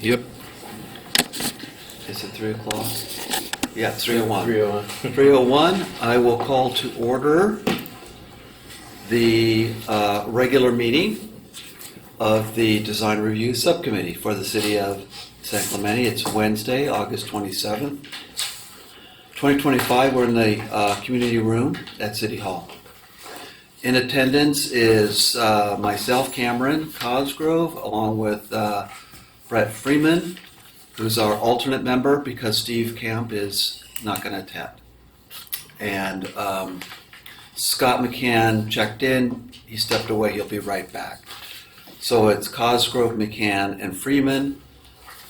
Yep. Is it 3 o'clock? Yeah, 3:01. 301. 3:01, I will call to order the regular meeting of the Design Review Subcommittee for the City of San Clemente. It's Wednesday, August 27th, 2025. We're in the community room at City Hall. In attendance is myself, Cameron Cosgrove, along with Brett Freeman, who's our alternate member because Steve Camp is not going to attend. And Scott McCann checked in. He stepped away. He'll be right back. So it's Cosgrove, McCann, and Freeman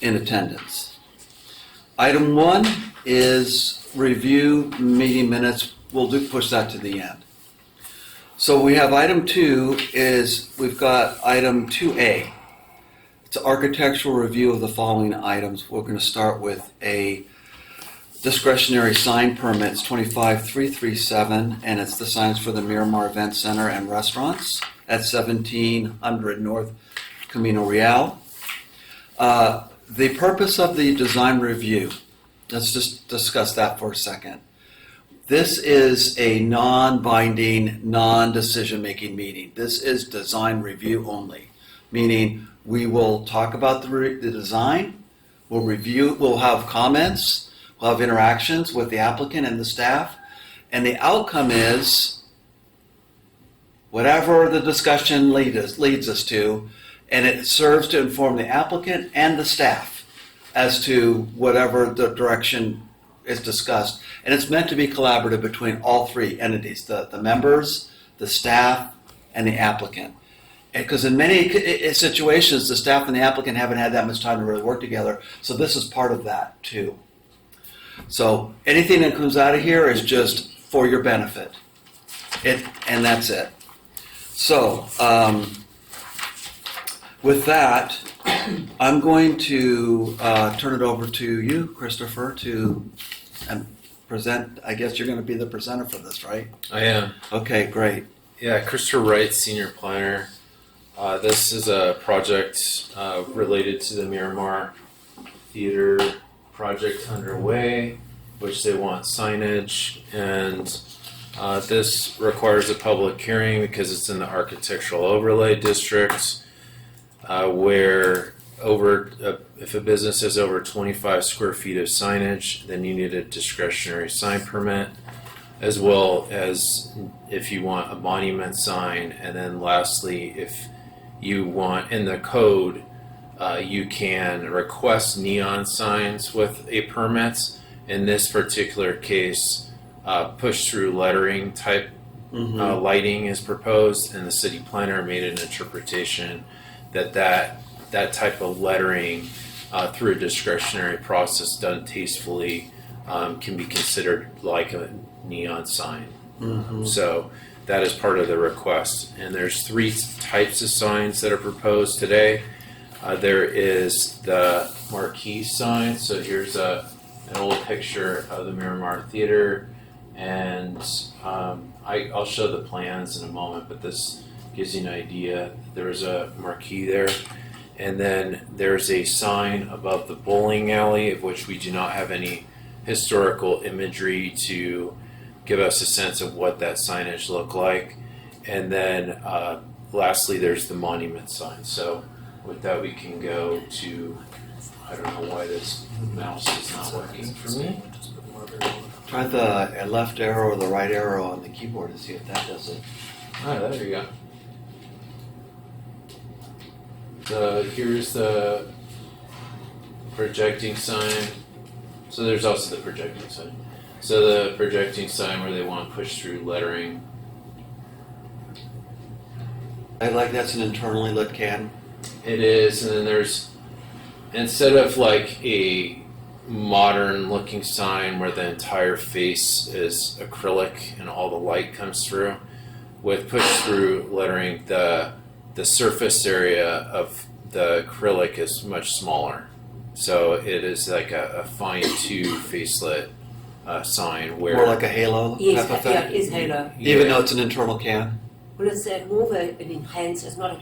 in attendance. Item 1 is review meeting minutes. We'll push that to the end. So we have item 2 is we've got item 2A. It's an architectural review of the following items. We're going to start with a discretionary sign permit. It's 25337, and it's the signs for the Miramar Event Center and restaurants at 1700 North Camino Real. The purpose of the design review, let's just discuss that for a second. This is a non-binding, non-decision-making meeting. This is design review only, meaning we will talk about the design, we'll review, we'll have comments, we'll have interactions with the applicant and the staff, and the outcome is whatever the discussion leads us to, and it serves to inform the applicant and the staff as to whatever the direction is discussed. And it's meant to be collaborative between all three entities, the members, the staff, and the applicant. Because in many situations, the staff and the applicant haven't had that much time to really work together, so this is part of that too. So anything that comes out of here is just for your benefit. And that's it. So with that, I'm going to turn it over to you, Christopher, to present. I guess you're going to be the presenter for this, right? I am. Okay, great. Yeah, Christopher Wright, senior planner. This is a project related to the Miramar Theater project underway, which they want signage, and this requires a public hearing because it's in the architectural overlay district, where if a business has over 25 square feet of signage, then you need a discretionary sign permit, as well as if you want a monument sign, and then lastly, if you want in the code, you can request neon signs with a permit. In this particular case, push-through lettering type lighting is proposed, and the city planner made an interpretation that type of lettering through a discretionary process done tastefully can be considered like a neon sign. So that is part of the request. And there's 3 types of signs that are proposed today. There is the marquee sign. So here's an old picture of the Miramar Theater, and I'll show the plans in a moment, but this gives you an idea. There's a marquee there. And then there's a sign above the bowling alley, of which we do not have any historical imagery to give us a sense of what that signage looked like. And then lastly, there's the monument sign. So with that, we can go to, I don't know why this mouse is not working for me. Try the left arrow or the right arrow on the keyboard to see if that does it. There you go. Here's the projecting sign. So there's also the projecting sign. So the projecting sign where they want push-through lettering. I like that's an internally lit can. It is, and then there's, instead of like a modern looking sign where the entire face is acrylic and all the light comes through, with push-through lettering, the surface area of the acrylic is much smaller. So it is like a fine tube facelit sign where... More like a halo Yes, type of yeah, thing? it is halo. Even though it's an internal can? Well, it's more of an enhanced, it's not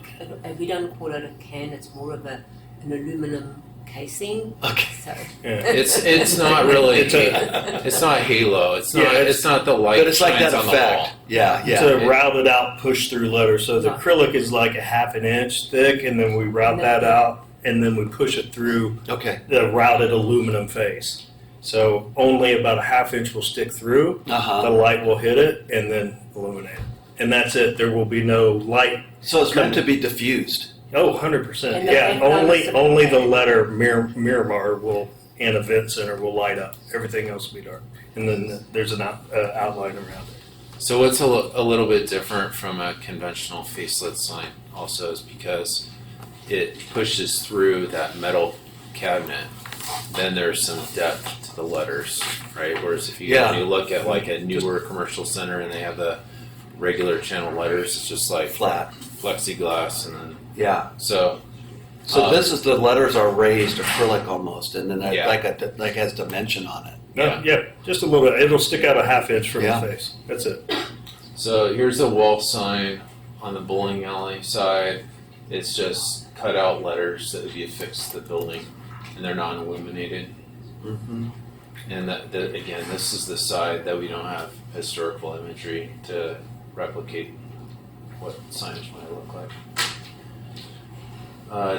we don't call it a can, it's more of an aluminum casing. Okay. So It's not really. It's not halo. It's not. It's not the light. But it's like shines that on the effect. wall. Yeah, It's yeah. a routed out push through letter. So the acrylic is like a half an inch thick, and then we route that out, and then we push it through Okay. the routed aluminum face. So only about a half inch will stick through. The Uh-huh. light will hit it and then illuminate it. And that's it. There will be no light. So it's meant to be diffused. Oh, 100%. And Yeah, the only background only is the okay. letter Miramar will, and Event Center will light up. Everything else will be dark. And then there's an outline around it. So what's a little bit different from a conventional facelit sign also is because it pushes through that metal cabinet. Then there's some depth to the letters, right? Whereas if you, when you look at like a newer commercial center and they have the regular channel letters, it's just like Flat. plexiglass, and then Yeah. so So this is the letters are raised acrylic almost, and then Yeah. like has dimension on it. No, yeah, just a little bit. It'll stick out a half inch from Yeah. the face. That's it. So here's a wall sign on the bowling alley side. It's just cut out letters that would be affixed to the building, and they're non-illuminated. Mm-hmm. And again, this is the side that we don't have historical imagery to replicate what signage might look like.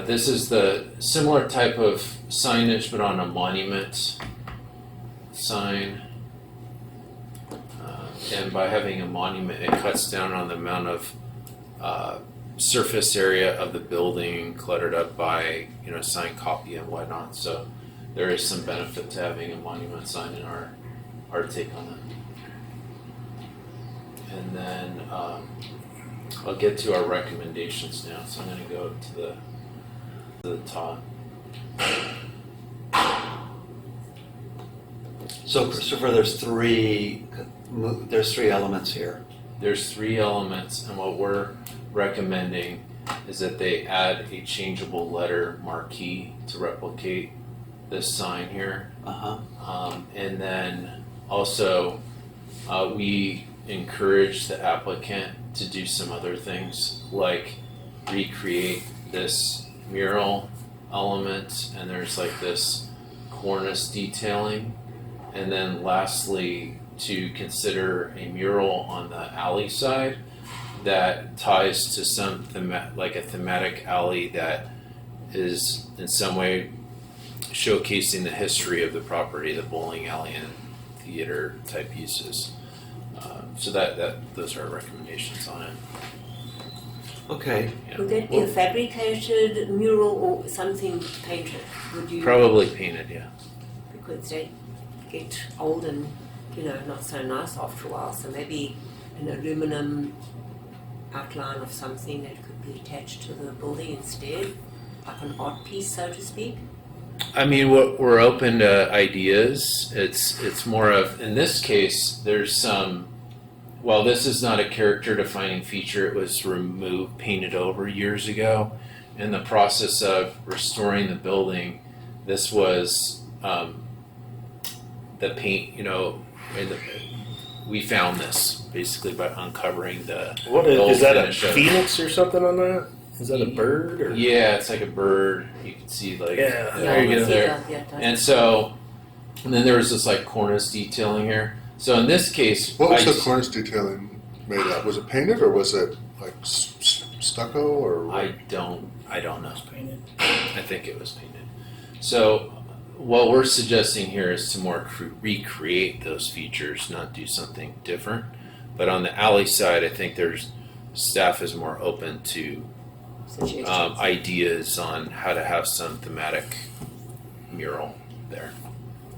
This is the similar type of signage, but on a monument sign. And by having a monument, it cuts down on the amount of surface area of the building cluttered up by signed copy and whatnot. So there is some benefit to having a monument sign in our take on it. And then I'll get to our recommendations now. So I'm going to go to the top. So Christopher, there's three elements here. There's 3 elements, and what we're recommending is that they add a changeable letter marquee to replicate this sign here. Uh-huh. And then also we encourage the applicant to do some other things like recreate this mural element, and there's like this cornice detailing. And then lastly, to consider a mural on the alley side that ties to some like a thematic alley that is in some way showcasing the history of the property, the bowling alley and theater type uses. So those are our recommendations on it. Okay. Yeah. Would that be a fabricated mural or something painted? Would you? Probably painted, yeah. Because they get old and not so nice after a while. So maybe an aluminum outline of something that could be attached to the building instead, like an art piece, so to speak. I mean, we're open to ideas. It's more of, in this case, there's some. Well, this is not a character defining feature. It was painted over years ago. In the process of restoring the building, this was the paint. We found this basically by uncovering the. What the old is that? A finish of- phoenix or something on that? Is that a bird? Or? Yeah, it's like a bird. You can see like Yeah. there you go there. And then there was this like cornice detailing here. So in this case, What was the cornice detailing made of? Was it painted or was it like stucco or? I don't know. Painted. I think it was painted. So what we're suggesting here is to more recreate those features, not do something different. But on the alley side, I think staff is more open to Suggestions. ideas on how to have some thematic mural there.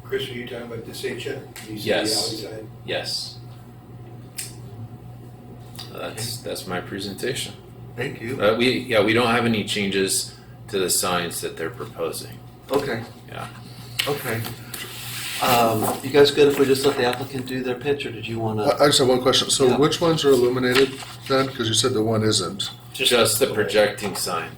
Chris, are you talking about the Secha? Yes. Yes. That's my presentation. Thank you. We don't have any changes to the signs that they're proposing. Okay. Yeah. Okay. You guys good if we just let the applicant do their pitch, or did you want to? I just have one question. So Yeah. which ones are illuminated then? Because you said the one isn't. Just the projecting sign,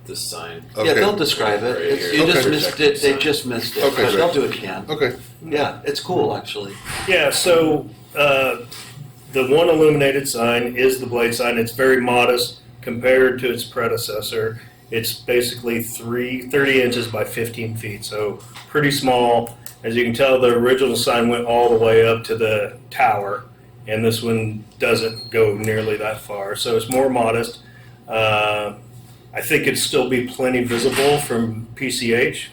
this sign. Yeah, Okay. they'll describe it. Right It's, here. you just Okay. missed it. They just missed it. Okay, But they'll great. do it again. Okay. Yeah, it's cool actually. Yeah, so the one illuminated sign is the blade sign. It's very modest compared to its predecessor. It's basically 30 inches by 15 feet, so pretty small. As you can tell, the original sign went all the way up to the tower, and this one doesn't go nearly that far, so it's more modest. I think it'd still be plenty visible from PCH.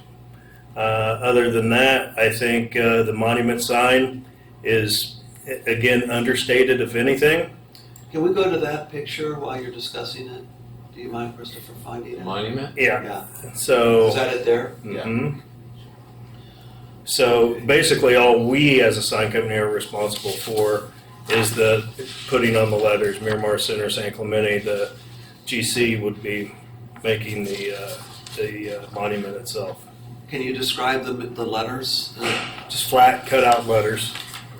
Other than that, I think the monument sign is, again, understated, if anything. Can we go to that picture while you're discussing it? Do you mind, Christopher, finding it? Monument? Yeah. Yeah. So. Is that it there? Yeah. Mhm. So basically, all we as a sign company are responsible for is the putting on the letters, Miramar Center, San Clemente. The GC would be making the monument itself. Can you describe the letters? Just flat cut out letters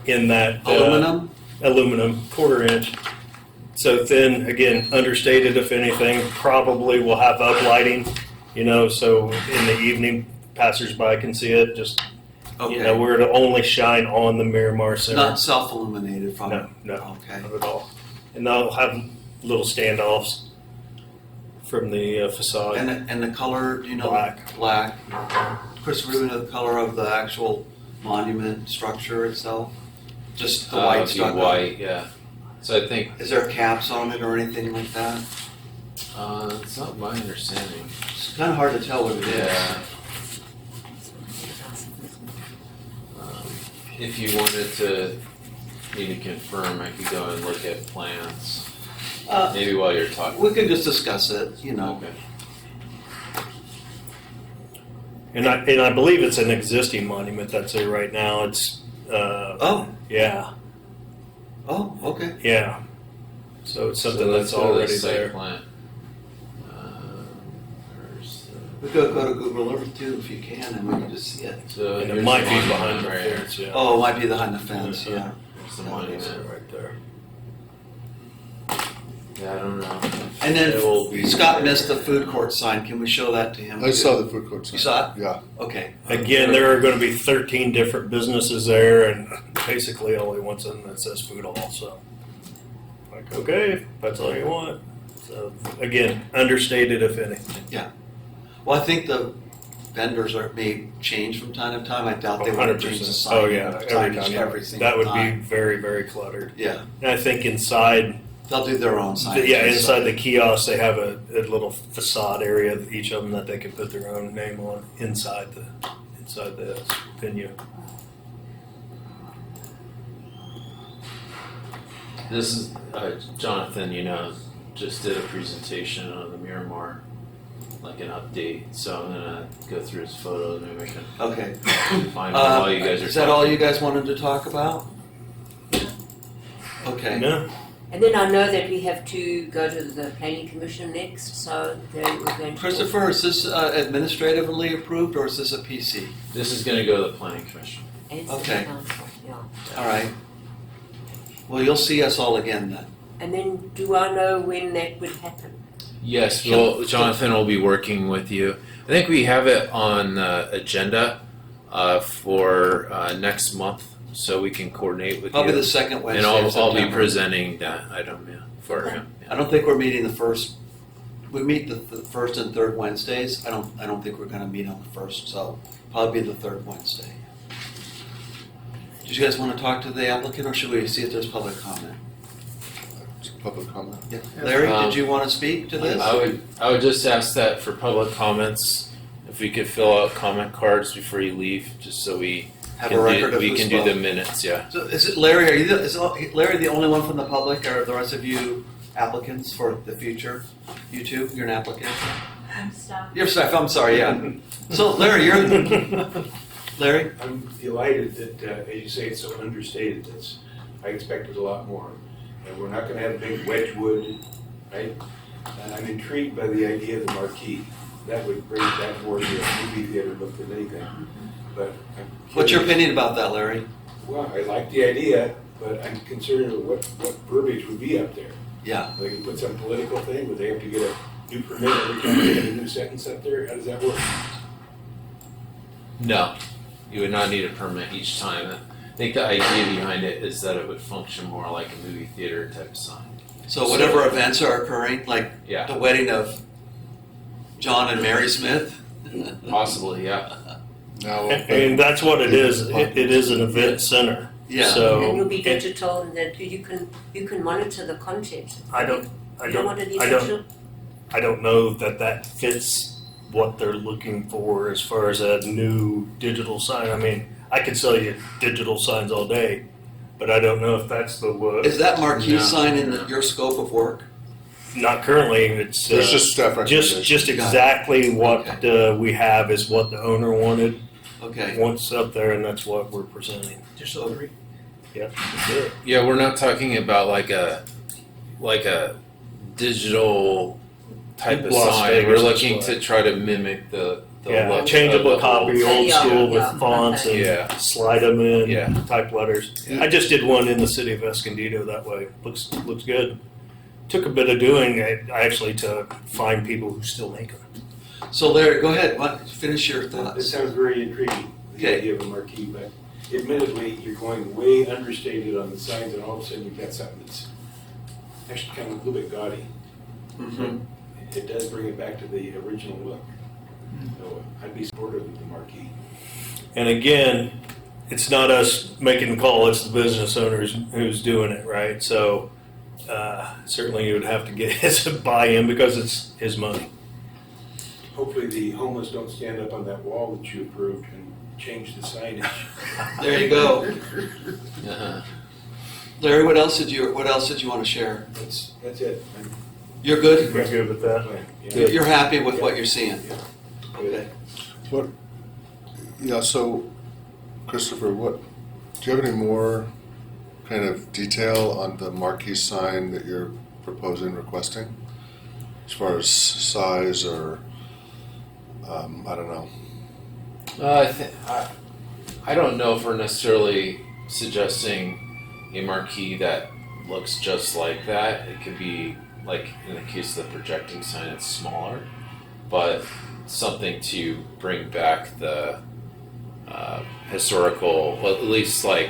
in that Aluminum? 1/4 inch. So thin, again, understated if anything. Probably will have uplighting, so in the evening passersby can see it. Just Okay. where to only shine on the Miramar Center. Not self-illuminated from No, Okay. not at all. And they'll have little standoffs from the facade. And the color, do you know? Black. Black. Christopher, do you know the color of the actual monument structure itself? Just the white It'd be stucco? white, yeah. So I think, Is there caps on it or anything like that? it's not my understanding. It's kind of hard to tell what it is. Yeah. If you wanted to maybe confirm, I could go and look at plans, maybe while you're talking. We can just discuss it, Okay. And I believe it's an existing monument that's there right now. It's yeah, okay. yeah. So it's something So that's let's go to the already site there. plan. Where's the- We could go to Google Earth too if you can, and we can just see it. So And it here's might the be monument behind the right here. fence. Yeah. Oh, it might be behind the fence, yeah. There's the It's monument. right there. Yeah, I don't know. And It will then be Scott there. missed the food court sign. Can we show that to him? I saw the food court sign. You saw it? Yeah. Okay. Again, there are going to be 13 different businesses there, and basically only one something that says food hall. So, like, okay, if that's all you want. So, again, understated if anything. Well, I think the vendors may change from time to time. I doubt they want to change the sign. Oh yeah, every signage time. every single That would time. be very, very cluttered. Yeah, And I think inside, they'll do their own sign. inside the kiosk, they have a little facade area, each of them that they can put their own name on inside the venue. This is, Jonathan, just did a presentation on the Miramar, like an update. So I'm gonna go through his photos, maybe I can Okay. find out while you guys are Is that all talking. you guys wanted to talk about? Okay. No, And then I know that we have to go to the planning commission next, so then we're going to. Christopher, is this administratively approved or is this a PC? This is gonna go to the planning commission. And city Okay. council, yeah. All right. Well, you'll see us all again then. And then do I know when that would happen? Yes, well, Jonathan will be working with you. I think we have it on agenda for next month, so we can coordinate with Probably you. the second Wednesday And of I'll be September. presenting that item for him. I don't think we're meeting the first. We meet the first and third Wednesdays. I don't think we're going to meet on the first, so probably the third Wednesday. Do you guys want to talk to the applicant, or should we see if there's public comment? Public comment. Yeah. Larry, Um, did you want to speak to this? I would just ask that for public comments, if we could fill out comment cards before you leave, just so we Have can a record do, of we who's can do the spoke. minutes. Yeah. So is it Larry? Is Larry the only one from the public, or are the rest of you applicants for the future? You too? You're an applicant. I'm stuck. You're staff. I'm sorry. Yeah. So Larry, you're Larry. I'm delighted that, as you say, it's so understated. I expected a lot more. And we're not gonna have a big Wedgwood, right? And I'm intrigued by the idea of the marquee. That would bring it back more to a movie theater look than anything. But I'm What's your curious. opinion about that, Larry? Well, I like the idea, but I'm concerned with what verbiage would be up there. Yeah. Like you put some political thing, would they have to get a new permit every time they get a new sentence up there? How does that work? No, you would not need a permit each time. I think the idea behind it is that it would function more like a movie theater type sign. So whatever events are occurring, like Yeah. the wedding of John and Mary Smith. Possibly, yeah. Now, And that's what it is. It is an event center. Yeah. So And you'll be digital, and then you can monitor the content. I You don't want to be digital. I don't know that fits what they're looking for as far as a new digital sign. I mean, I could sell you digital signs all day, but I don't know if that's the look. Is that marquee No. sign in your scope of work? Not currently. It's there's just staff recommendations. just exactly what we have is what the owner Okay. wants up there, and that's what we're presenting. Just all three. Yep, that's it. Yeah, we're not talking about like a digital type of Las sign. Vegas We're is looking what- to try to mimic the Yeah, look changeable of the copy, old Yeah, school with yeah, fonts okay. and Yeah. slide them in Yeah. type letters. Yeah. I just did one in the city of Escondido that way. Looks good. Took a bit of doing actually to find people who still make them. So Larry, go ahead. Finish your This thoughts. sounds very intriguing, the Okay. idea of a marquee, but admittedly, you're going way understated on the signs, and all of a sudden you've got something that's actually kind of a little bit gaudy. Mm-hmm. It does bring it back to the original look. So I'd be supportive of the marquee. And again, it's not us making the call, it's the business owners who's doing it, right? So certainly you would have to get his buy-in because it's his money. Hopefully the homeless don't stand up on that wall that you approved and change the signage. There you go. Uh-huh. Larry, what else did you want to share? That's it. You're good? We're good with that. Yeah. You're happy with what you're seeing? Okay. What? Yeah. So, Christopher, do you have any more kind of detail on the marquee sign that you're proposing, requesting, as far as size or I don't know. I don't know if we're necessarily suggesting a marquee that looks just like that. It could be like in the case of the projecting sign, it's smaller, but something to bring back the historical, well, at least like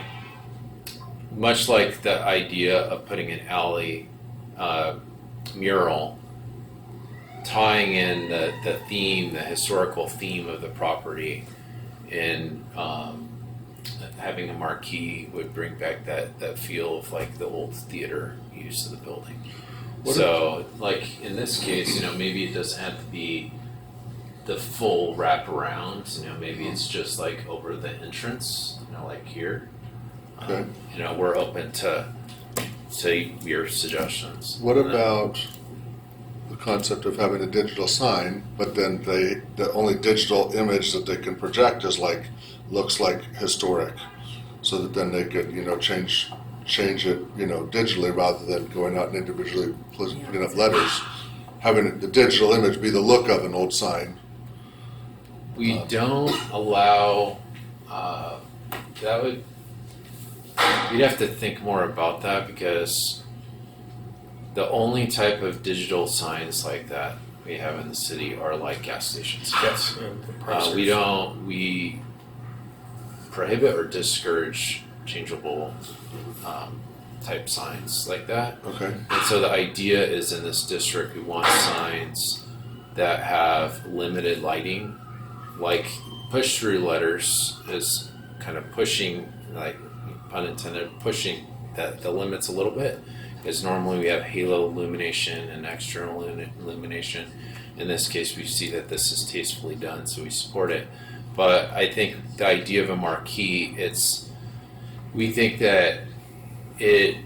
much like the idea of putting an alley mural, tying in the theme, the historical theme of the property, and having a marquee would bring back that feel of like the old theater use of the building. So, like in this case, maybe it doesn't have to be the full wraparound. Maybe it's just like over the entrance. Like here. Okay. We're open to your suggestions. What about the concept of having a digital sign, but then the only digital image that they can project looks like historic, so that then they could change it digitally rather than going out and individually putting up letters, having the digital image be the look of an old sign. We don't allow that would. You'd have to think more about that we the only type of digital signs like that we have in the city are like gas station signs. We prohibit or discourage changeable type signs like that. Okay. And so the idea is in this district we want signs that have limited lighting, like push-through letters is kind of pushing, like pun intended, pushing the limits a little bit. Because normally we have halo illumination and external illumination. In this case, we see that this is tastefully done, so we support it. But I think the idea of a marquee, we think that it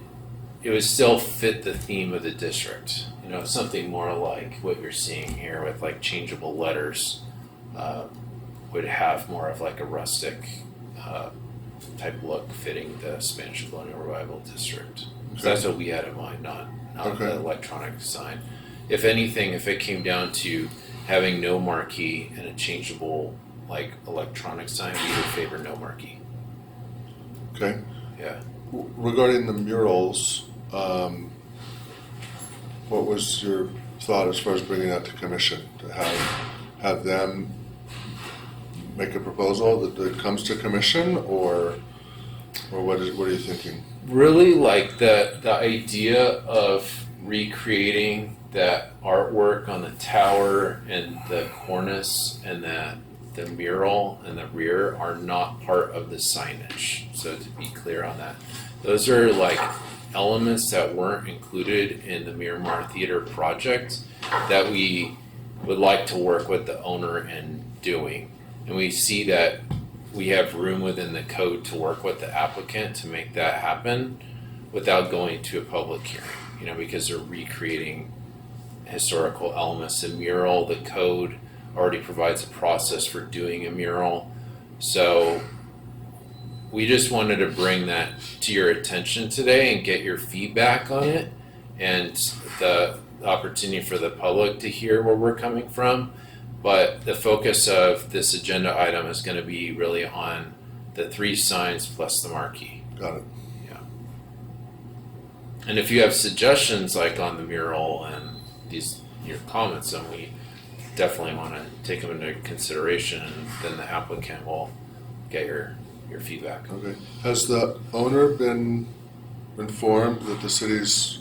would still fit the theme of the district. Something more like what you're seeing here with like changeable letters would have more of like a rustic type look fitting the Spanish Colonial Revival district. So that's what we had in mind, not Okay. the electronic sign. If anything, if it came down to having no marquee and a changeable like electronic sign, we would favor no marquee. Okay. Yeah. Regarding the murals, what was your thought as far as bringing that to commission, to have them make a proposal that comes to commission, or what are you thinking? Really like the idea of recreating that artwork on the tower and the cornice and that the mural in the rear are not part of the signage. So to be clear on that, those are like elements that weren't included in the Miramar Theater project that we would like to work with the owner in doing. And we see that we have room within the code to work with the applicant to make that happen without going to a public hearing, because they're recreating historical elements. The mural, the code already provides a process for doing a mural. So we just wanted to bring that to your attention today and get your feedback on it and the opportunity for the public to hear where we're coming from. But the focus of this agenda item is going to be really on the 3 signs plus the marquee. Got it. And if you have suggestions like on the mural and your comments, then we definitely want to take them into consideration, and then the applicant will get your feedback. Okay. Has the owner been informed that the city's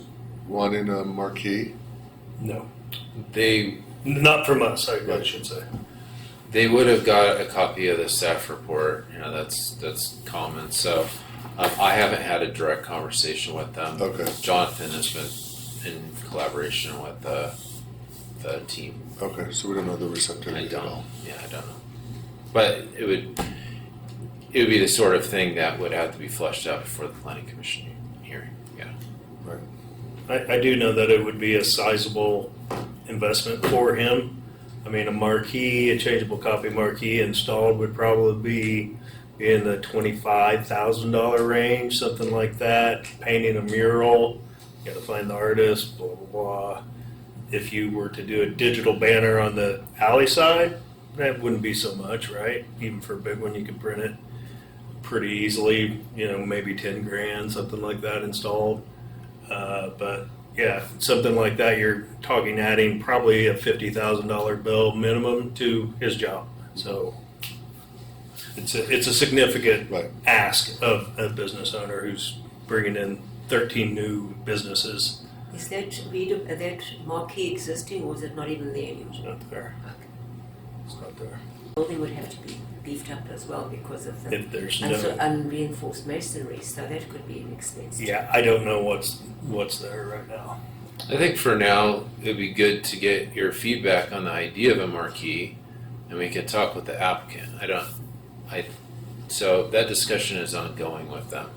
wanting a marquee? No, They not from us, I should say. would have got a copy of the staff report. That's common. So I haven't had a direct conversation with them. Okay. Jonathan has been in collaboration with the team. Okay, so we don't know the I receptivity at all. don't. Yeah, I don't know. But it would be the sort of thing that would have to be fleshed out before the planning commission hearing. Yeah. I do know that it would be a sizable investment for him. I mean, a marquee, a changeable copy marquee installed would probably be in the $25,000 range, something like that. Painting a mural, you got to find the artist, blah, blah, blah. If you were to do a digital banner on the alley side, that wouldn't be so much, right? Even for a big one, you could print it pretty easily, maybe 10 grand, something like that installed. But yeah, something like that, you're talking adding probably a $50,000 bill minimum to his job. So it's a significant Right. ask of a business owner who's bringing in 13 new businesses. Is that marquee existing, or is it not even there anymore? It's not there. Okay. It's not there. The building would have to be beefed up as well because of the If there's unreinforced masonry, so that could be an expense. Yeah, I don't know what's there right now. I think for now it'd be good to get your feedback on the idea of a marquee, and we can talk with the applicant. So that discussion is ongoing with them,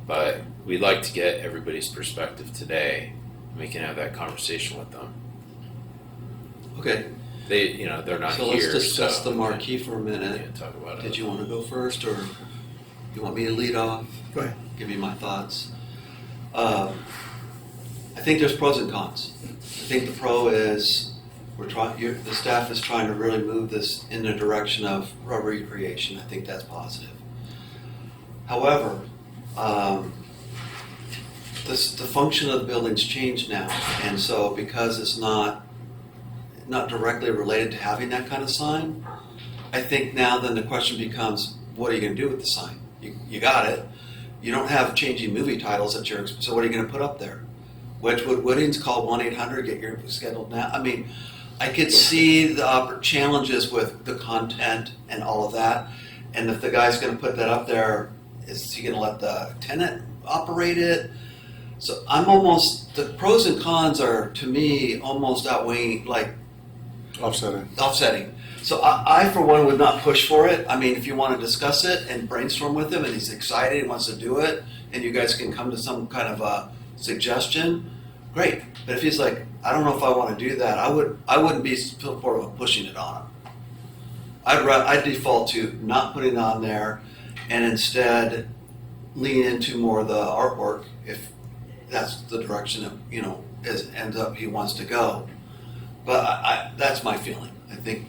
but we'd like to get everybody's perspective today, and we can have that conversation with them. Okay, They're not so here. let's discuss so the marquee for a we minute. can't talk about it. Did you want to go first, or you want me to lead off? Go ahead. Give you my thoughts. I think there's pros and cons. I think the pro is the staff is trying to really move this in the direction of rubber recreation. I think that's positive. However, the function of the building's changed now, and so because it's not directly related to having that kind of sign, I think now then the question becomes, what are you going to do with the sign? You got it. You don't have changing movie titles at your, so what are you going to put up there? Wedgwood Woodings, call 1-800, get your scheduled now. I mean, I could see the challenges with the content and all of that. And if the guy's going to put that up there, is he going to let the tenant operate it? So the pros and cons are, to me, almost outweighing, like, offsetting. So I, for one, would not push for it. I mean, if you want to discuss it and brainstorm with him and he's excited and wants to do it, and you guys can come to some kind of a suggestion, great. But if he's like, I don't know if I want to do that, I wouldn't be supportive of pushing it on him. I'd default to not putting it on there and instead lean into more of the artwork if that's the direction that ends up he wants to go. But that's my feeling. I think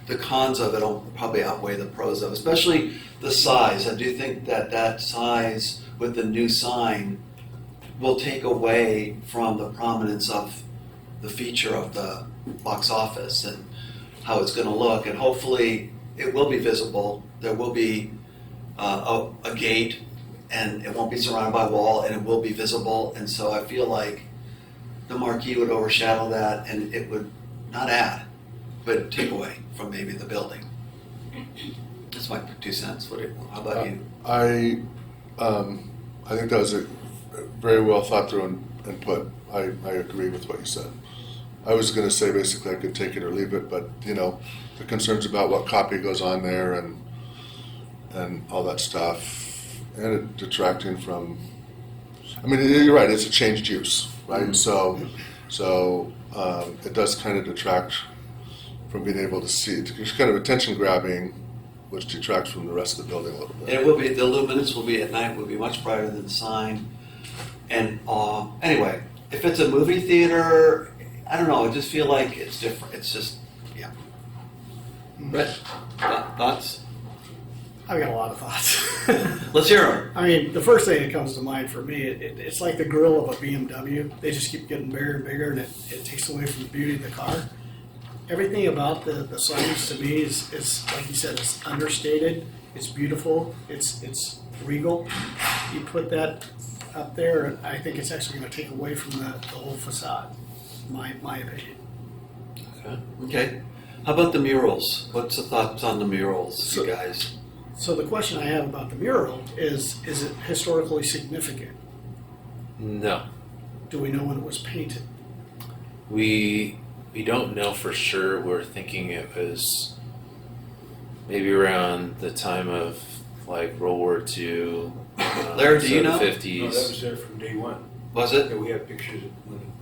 the cons of it will probably outweigh the pros of it, especially the size. I do think that size with the new sign will take away from the prominence of the feature of the box office and how it's going to look. And hopefully it will be visible. There will be a gate, and it won't be surrounded by a wall, and it will be visible. And so I feel like the marquee would overshadow that, and it would not add, but take away from maybe the building. That's my 2 cents. How about you? I think that was a very well thought through input. I agree with what you said. I was going to say basically I could take it or leave it, but the concerns about what copy goes on there and all that stuff, and it detracting from. I mean, you're right. It's a changed use, right? Mm-hmm. So it does kind of detract from being able to see. It's kind of attention grabbing, which detracts from the rest of the building a little bit. It will be, the luminance will be at night, will be much brighter than the sign. And anyway, if it's a movie theater, I don't know, I just feel like it's different. It's just, yeah. Brett, thoughts? I've got a lot of thoughts. Let's hear them. I mean, the first thing that comes to mind for me, it's like the grill of a BMW. They just keep getting bigger and bigger, and it takes away from the beauty of the car. Everything about the signs to me is like you said, it's understated, it's beautiful, it's regal. You put that up there, and I think it's actually going to take away from the whole facade, my opinion. Okay. How about the murals? What's the thoughts on the murals, you guys? So the question I have about the mural is it historically significant? No, Do we know when it was painted? we don't know for sure. We're thinking it was maybe around the time of like World War II. Larry, do you know? No, that 50s. was there from day one. Was it? Yeah, we have pictures of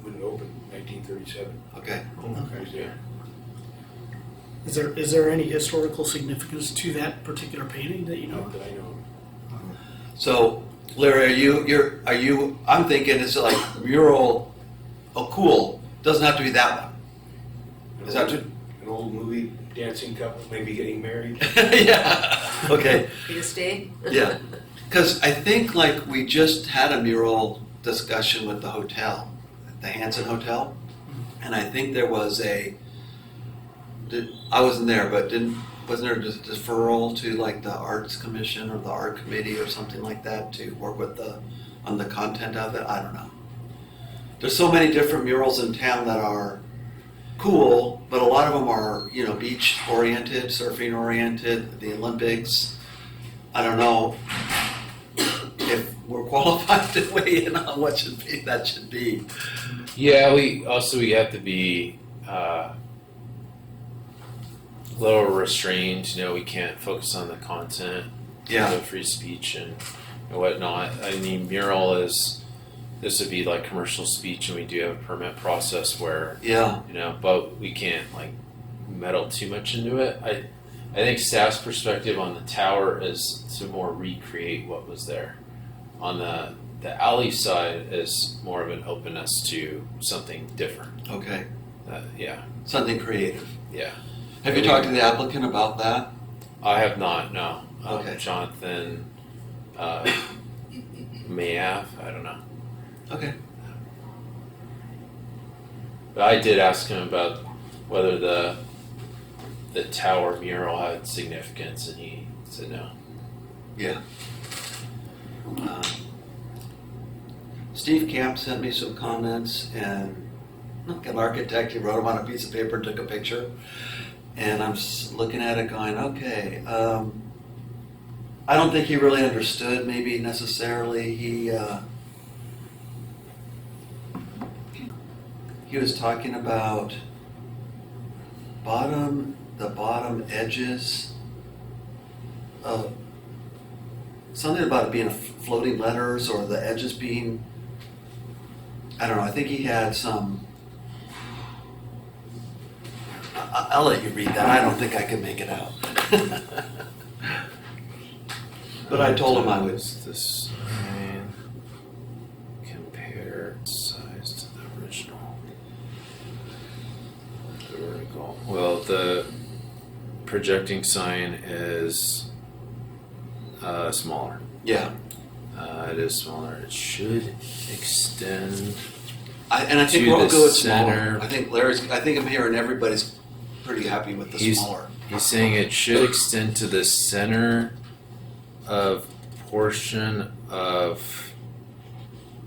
when it opened, 1937. Okay. It was there. Is there any historical significance to that particular painting that you know Not of? that I know of. So, Larry, are you, I'm thinking it's like mural, oh cool, doesn't have to be that one. Is that true? An old movie dancing couple, maybe getting married. Yeah, okay, You just stay? yeah. Because I think like we just had a mural discussion with the hotel, the Hanson Hotel, and I think there was I wasn't there, but wasn't there a deferral to like the Arts Commission or the Art Committee or something like that to work with on the content of it? I don't know. There's so many different murals in town that are cool, but a lot of them are, beach oriented, surfing oriented, the Olympics. I don't know if we're qualified to weigh in on what that should be. Yeah, we have to be a little restrained. We can't focus on the content, Yeah. the free speech and whatnot. I mean, this would be like commercial speech, and we do have a permit process where Yeah. but we can't like meddle too much into it. I think staff's perspective on the tower is to more recreate what was there. On the alley side is more of an openness to something different. Okay. Yeah, Something creative. yeah. Have you talked to the applicant about that? I have not. No. Okay. Jonathan may have. I don't know. Okay. But I did ask him about whether the tower mural had significance, and he said no. Yeah. Steve Camp sent me some comments, and like an architect, he wrote them on a piece of paper and took a picture. And I'm looking at it going, okay, I don't think he really understood maybe necessarily. He was talking about the bottom edges of something about it being floating letters or the edges being, I don't know, I think he had some, I'll let you read that. I don't think I can make it out. But I told him I would. This sign compare size to the original. Vertical. Well, the projecting sign is smaller. Yeah. It is smaller. It should extend. I think To we'll the go with center. smaller. I think I'm hearing everybody's pretty happy with the smaller. He's saying it should extend to the center of portion of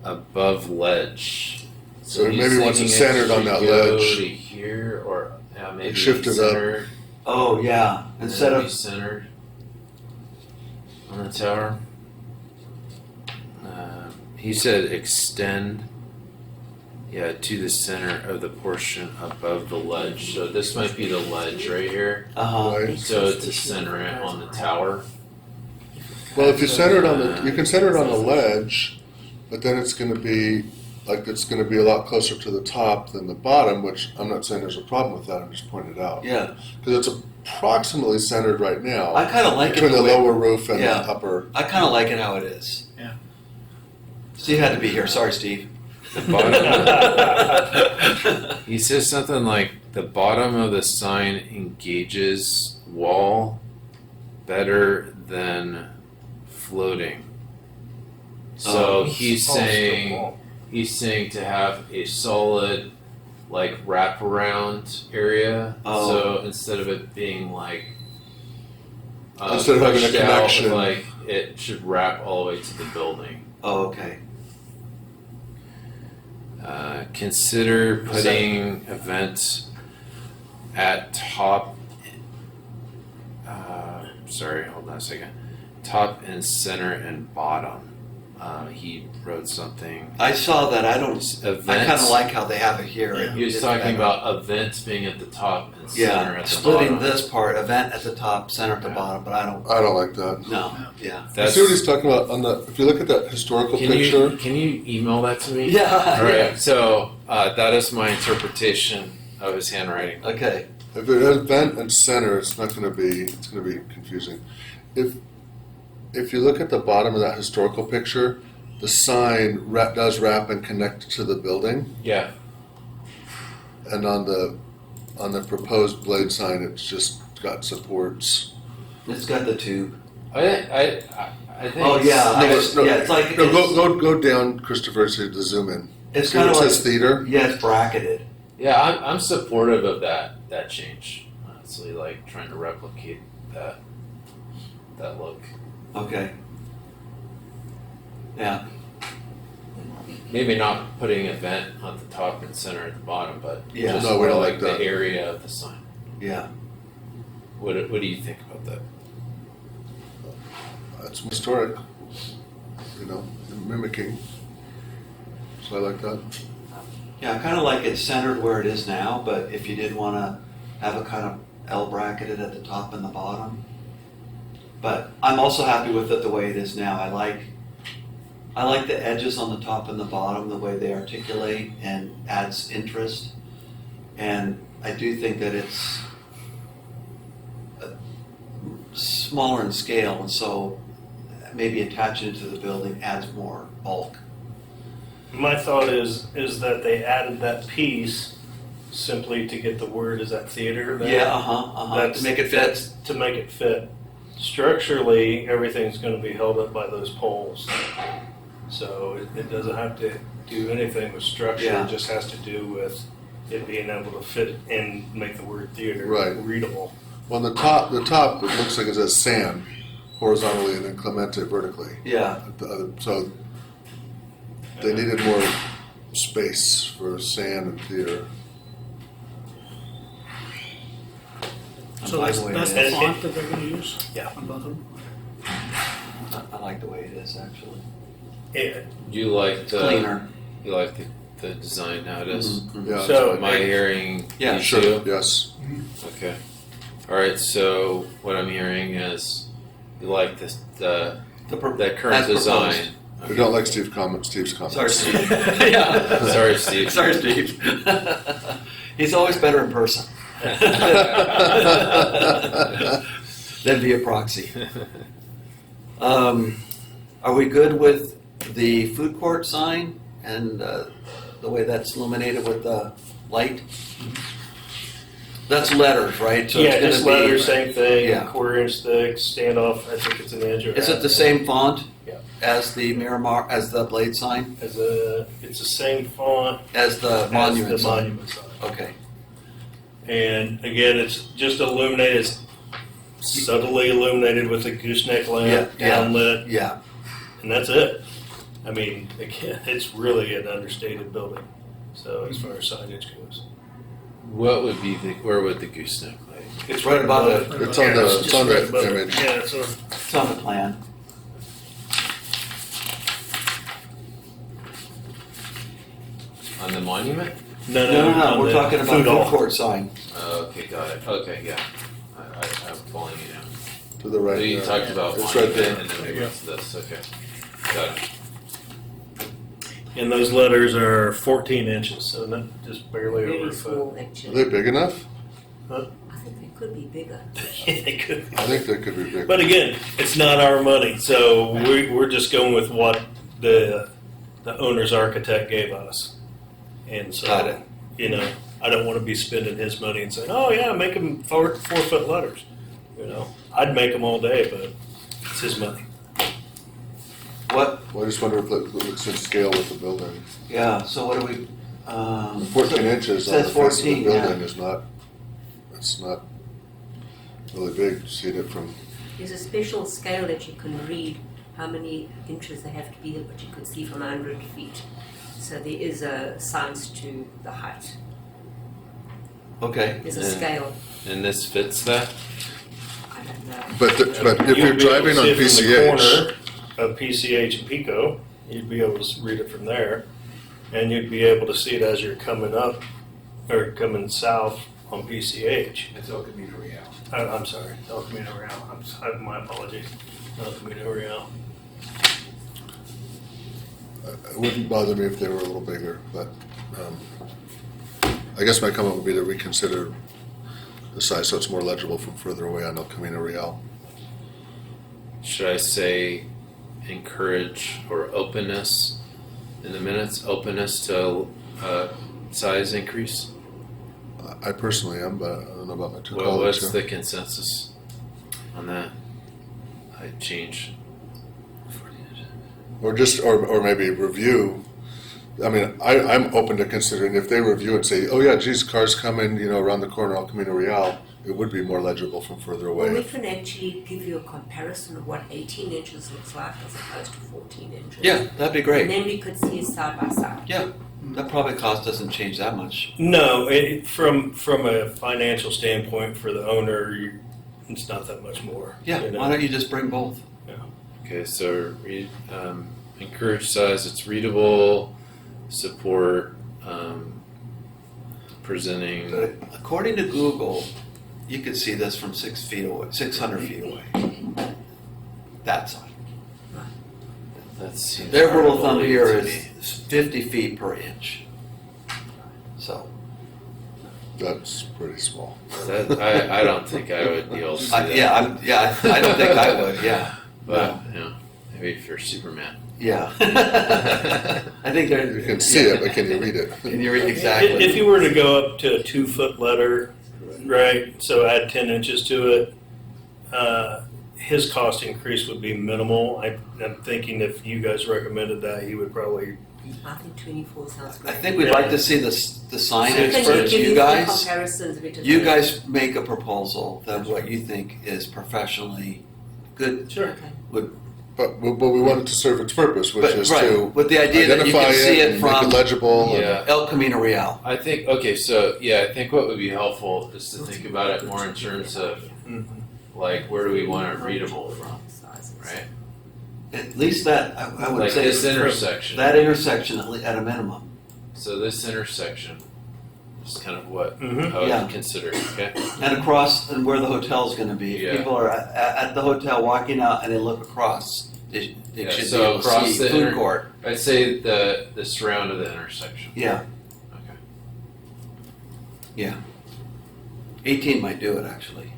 above ledge. So he's maybe once thinking it's centered on should that go ledge, to here, or maybe shift it up. centered, Oh, yeah, instead maybe of, centered on the tower. He said extend, to the center of the portion above the ledge. So this might be the ledge right here. right? So to center it on the tower. Well, if you center it on you can center it on the ledge, but then it's going to be a lot closer to the top than the bottom, which I'm not saying there's a problem with that. I'm just pointing it out yeah, because it's approximately centered right now I kind of like it between the the way, lower roof and Yeah. the upper. I kind of like it how it is. Yeah. Steve had to be here, sorry, Steve. The bottom. He says something like the bottom of the sign engages wall better than floating. So he's saying to have a solid like wraparound area. Oh. So instead of it being like Instead of having a pushed out, connection. like it should wrap all the way to the building. Oh, okay. Consider putting events at top. Sorry, hold on a second. Top and center and bottom. He wrote something. I saw that, I don't, Events. I kind of like how they have it here. Yeah. He was It's talking better. about events being at the top and center Yeah, at the splitting bottom. this part, event at the top, center at the Yeah. bottom, but I don't, I don't like that. no, yeah. You That's, see what he's talking about on the? If you look at that historical picture, can you email that to me? Yeah. All right. So that is my interpretation of his handwriting. Okay, if it has vent and center, it's going to be confusing. If you look at the bottom of that historical picture, the sign does wrap and connect to the building, Yeah. and on the proposed blade sign, it's just got supports. it's got the tube. I think. Oh, yeah, it's like, No, it's, go down, Christopher, to zoom in. it's See where kind it of like, says theater. yeah, it's bracketed. Yeah, I'm supportive of that change. Honestly, like trying to replicate that look. Okay. Yeah, Maybe not putting event at the top and center at the bottom, but Yeah. just No, we more don't like like that. the area of the sign. yeah. What do you think about that? It's historic, mimicking. So I like that. Yeah, I kind of like it centered where it is now, but if you did want to have a kind of L bracketed at the top and the bottom. But I'm also happy with it the way it is now. I like the edges on the top and the bottom, the way they articulate and adds interest. And I do think that it's smaller in scale, and so maybe attaching it to the building adds more bulk. My thought is that they added that piece simply to get the word, is that theater there? Yeah, That's- to make it fit. To make it fit. Structurally, everything's gonna be held up by those poles. So it doesn't have to do anything with structure, Yeah. it just has to do with it being able to fit and make the word theater Right. readable. Well, the top, it looks like it says sand horizontally and then Clemente vertically. Yeah, So they needed more space for sand and theater. So I like that's, the way that's it the is. font that they're gonna use? Yeah. On both of them? I like the way it is actually. You like It's the cleaner. you like the design how it is? Mhm. Yeah. So- that's Am I hearing Yeah, you sure. too? Yes. Okay. All right. So what I'm hearing is you like the current as design. We don't like Steve's comments. Sorry, Steve. Yeah. Sorry, Steve. Sorry, Steve. He's always better in person than via proxy. Are we good with the food court sign and the way that's illuminated with the light? That's letters, right? So Yeah, it's gonna just be- letters, same thing, Yeah. quarter inch thick, standoff, I think it's an inch or Is it the half. same font Yeah. as the Miramar, as the blade sign, It's the same font as the as monument the sign? monument sign. Okay. And again, it's just illuminated, it's subtly illuminated with a gooseneck lamp, Yeah, yeah. downlit, Yeah. and that's it. I mean, again, it's really an understated building. So as far as signage goes, What would be where would the gooseneck lay? it's Right above it. It's on the- just it's on the right above it. image. Yeah, it's on. It's on the plan. On the monument? No, No, on we're the talking about food hall. food court sign. Oh, okay, got it. Okay, yeah. I'm following you now. To the right So you there. talked about It's right monument there. and then maybe it's this. Okay, got it. And those letters are 14 inches, so not just barely over Really a foot. small, Are actually. they big enough? I think they could be bigger. They could be. I think they could be big. But again, it's not our money, so we're just going with what the owner's architect gave us. And so, Got it. you know, I don't want to be spending his money and saying, oh yeah, make them 4-foot letters. You know, I'd make them all day, but it's his money. What, Well, I just wonder if it looks in scale with the building. yeah, so what do we, 14 inches on the says face of the 14, yeah. building is not, it's not really big. See it from, There's a special scale that you can read how many inches they have to be, but you could see from 100 feet. So there is a science to the height. okay. There's a Yeah. scale. And this fits that? I don't know. but if You'll you're be able to driving on see it from PCH, the corner of PCH and Pico, you'd be able to read it from there, and you'd be able to see it as you're coming up or coming south on PCH. It's El Camino Real. I'm sorry, El Camino Real. My apologies, El Camino Real. it wouldn't bother me if they were a little bigger, but I guess my comment would be to reconsider the size so it's more legible from further away on El Camino Real. Should I say encourage or openness in the minutes? Openness to size increase? I personally am, but I don't know about my two Well, colleagues what's here. the consensus on that? I change. Or maybe review. I mean, I'm open to considering if they review and say, oh yeah, geez, cars coming, around the corner El Camino Real, it would be more legible from further away. Well, we can actually give you a comparison of what 18 inches looks like as opposed to 14 inches. Yeah, that'd be And great. then we could see it side by side. Yeah, that probably cost doesn't change that much. No, from a financial standpoint for the owner, it's not that much more. Yeah, you know? why don't you just bring both? Okay, so encourage size. It's readable. Support presenting. But according to Google, you could see this from 600 feet away. That side. That's Their rule of thumb here is 50 feet per inch. So, That's pretty small. That, I don't think I would be able to see that. I don't think I would, yeah. But maybe if you're Superman. Yeah. I think they're. You can see it, but can you read it? Can you read exactly? If you were to go up to a 2-foot letter, right, so add 10 inches to it, his cost increase would be minimal. I'm thinking if you guys recommended that, he would probably. I think 24 sounds I great. think we'd like to see the sign So can experts, give you full guys. comparisons between You the- guys make a proposal that what you think is professionally good. Sure. Okay. But we want it to serve its purpose, which But, is right, to with the idea that you identify can see it and make from it legible. and- Yeah. El Camino Real. I think, okay, so I think what would be helpful is to think about it more in terms of like where do we want it readable from, right? At least that, I would Like say, this intersection. that intersection at a minimum. So this intersection is kind of what Mhm. I would Yeah. consider, okay? And across, and where the hotel's gonna be. If Yeah. people are at the hotel walking out and they look across, they Yeah, should so be able to across see the food court. I'd say the surround of the intersection. Yeah, Okay. yeah. 18 might do it, actually.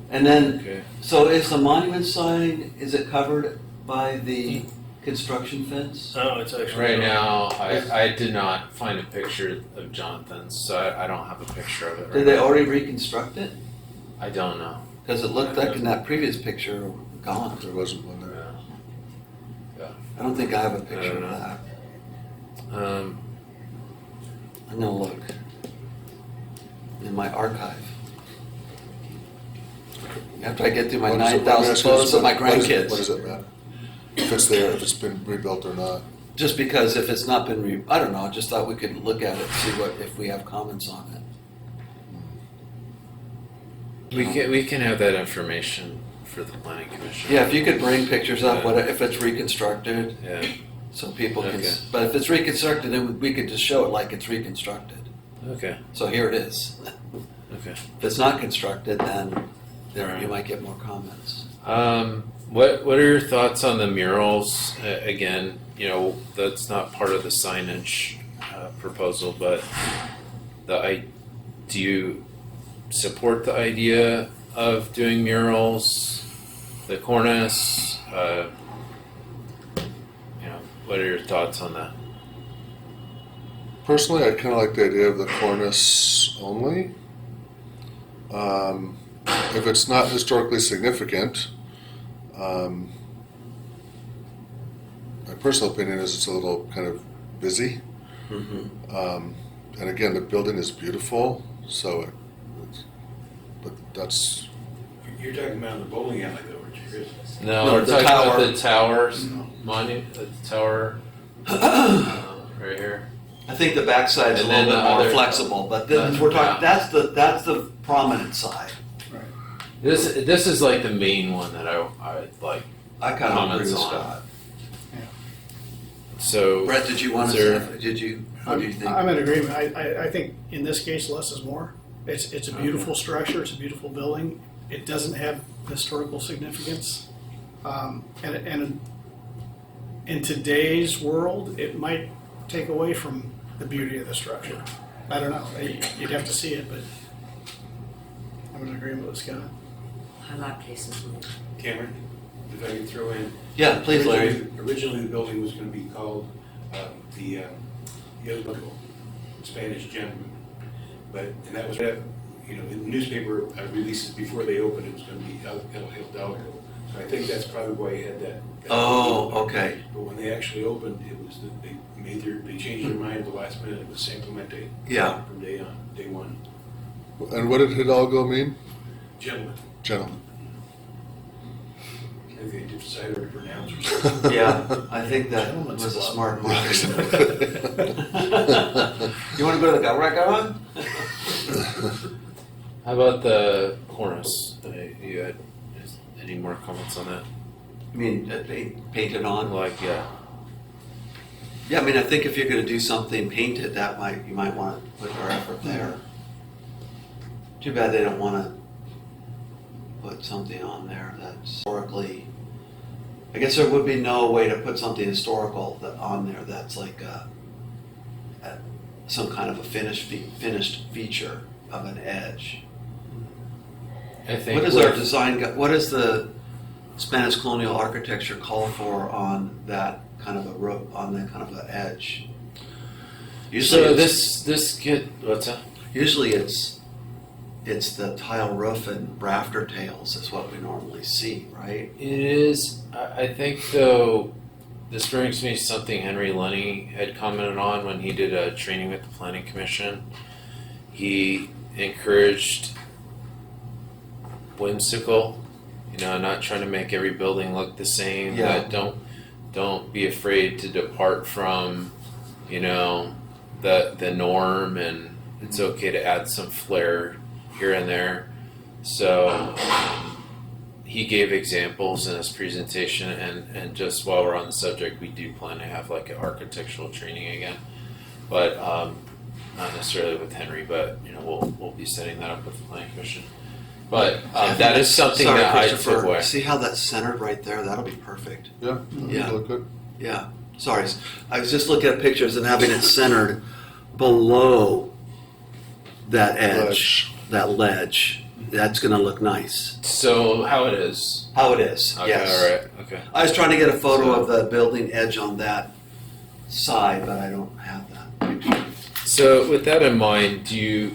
And then, Okay. so is the monument sign, is it covered by the construction fence? Oh, it's actually. Right now, I did not find a picture of Jonathan's, so I don't have a picture of it. Right Did they now. already reconstruct it? I don't know. Because it looked like in that previous picture, gone. There wasn't one there. I don't think I have a picture don't of know. that. Um, I'm gonna look in my archive. After I get through my What is it- 9,000 photos of my what is- grandkids. What does it matter? If it's there, if it's been rebuilt or not. Just because if it's not been, I don't know, I just thought we could look at it, see if we have comments on it. We can have that information for the planning commission. Yeah, if you could bring pictures up, if it's reconstructed, Yeah. so people can, Okay. but if it's reconstructed, then we could just show it like it's reconstructed. Okay. So here it is. Okay. If it's not constructed, then there Alright. you might get more comments. What are your thoughts on the murals? Again, that's not part of the signage proposal, but do you support the idea of doing murals? The cornice, what are your thoughts on that? Personally, I kind of like the idea of the cornice only. If it's not historically significant, my personal opinion is it's a little kind of busy. And again, the building is beautiful, so but that's. You're talking about the bowling alley though, aren't you, Chris? No, No, we're the talking tower. about the towers, monument, the tower right here. I think the backside's a And little then bit the more other- flexible, but then we're talking, that's the prominent side. This is like the main one that I like. I kind of agree Comments with on. Scott. So Brett, did you want is to there- say, what do you think? I'm in agreement. I think in this case, less is more. It's a beautiful structure. It's a beautiful building. It doesn't have historical significance. And in today's world, it might take away from the beauty of the structure. I don't know. You'd have to see it, but I'm in agreement with Scott. I like places more. Cameron, if I could throw in. Yeah, please, Larry. Originally, the building was going to be called the Spanish Gentleman, and that was in the newspaper releases before they opened. It was going to be El Hidalgo. So I think that's probably why you had that. Oh, okay. But when they actually opened, it was that they changed their mind at the last minute. It was San Clemente. Yeah. From day one. And what did Hidalgo mean? Gentleman. Gentlemen. I think they decided to pronounce or something. Yeah, I think that was a smart move. You want to go to the Garagaran? how about the cornice? You had any more comments on that? I mean, painted on? Yeah. Yeah, I mean, I think if you're going to do something painted, you might want to put your effort there. Too bad they don't want to put something on there that's historically. I guess there would be no way to put something historical on there that's like some kind of a finished feature of an edge. I think What is our design? What does the Spanish colonial architecture call for on that kind of a rope, on that kind of an edge? So this what's that? Usually it's the tile roof and rafter tails is what we normally see, right? It is. I think though, this brings me to something Henry Lenny had commented on when he did a training with the Planning Commission. He encouraged whimsical, not trying to make every building look the same. Yeah. That don't be afraid to depart from, the norm, and it's okay to add some flair here and there. So he gave examples in his presentation, and just while we're on the subject, we do plan to have like an architectural training again, but not necessarily with Henry, but we'll be setting that up with the Planning Commission. But that is something Sorry, that I Christopher. took away. See how that's centered right there? That'll be perfect. Yeah. Yeah. Look good. Yeah. Sorry, I was just looking at pictures and having it centered below that edge, that ledge. That's going to look nice. So how it is? How it is. Okay, Yes. all right. Okay. I was trying to get a photo of the building edge on that side, but I don't have that picture. So with that in mind, do you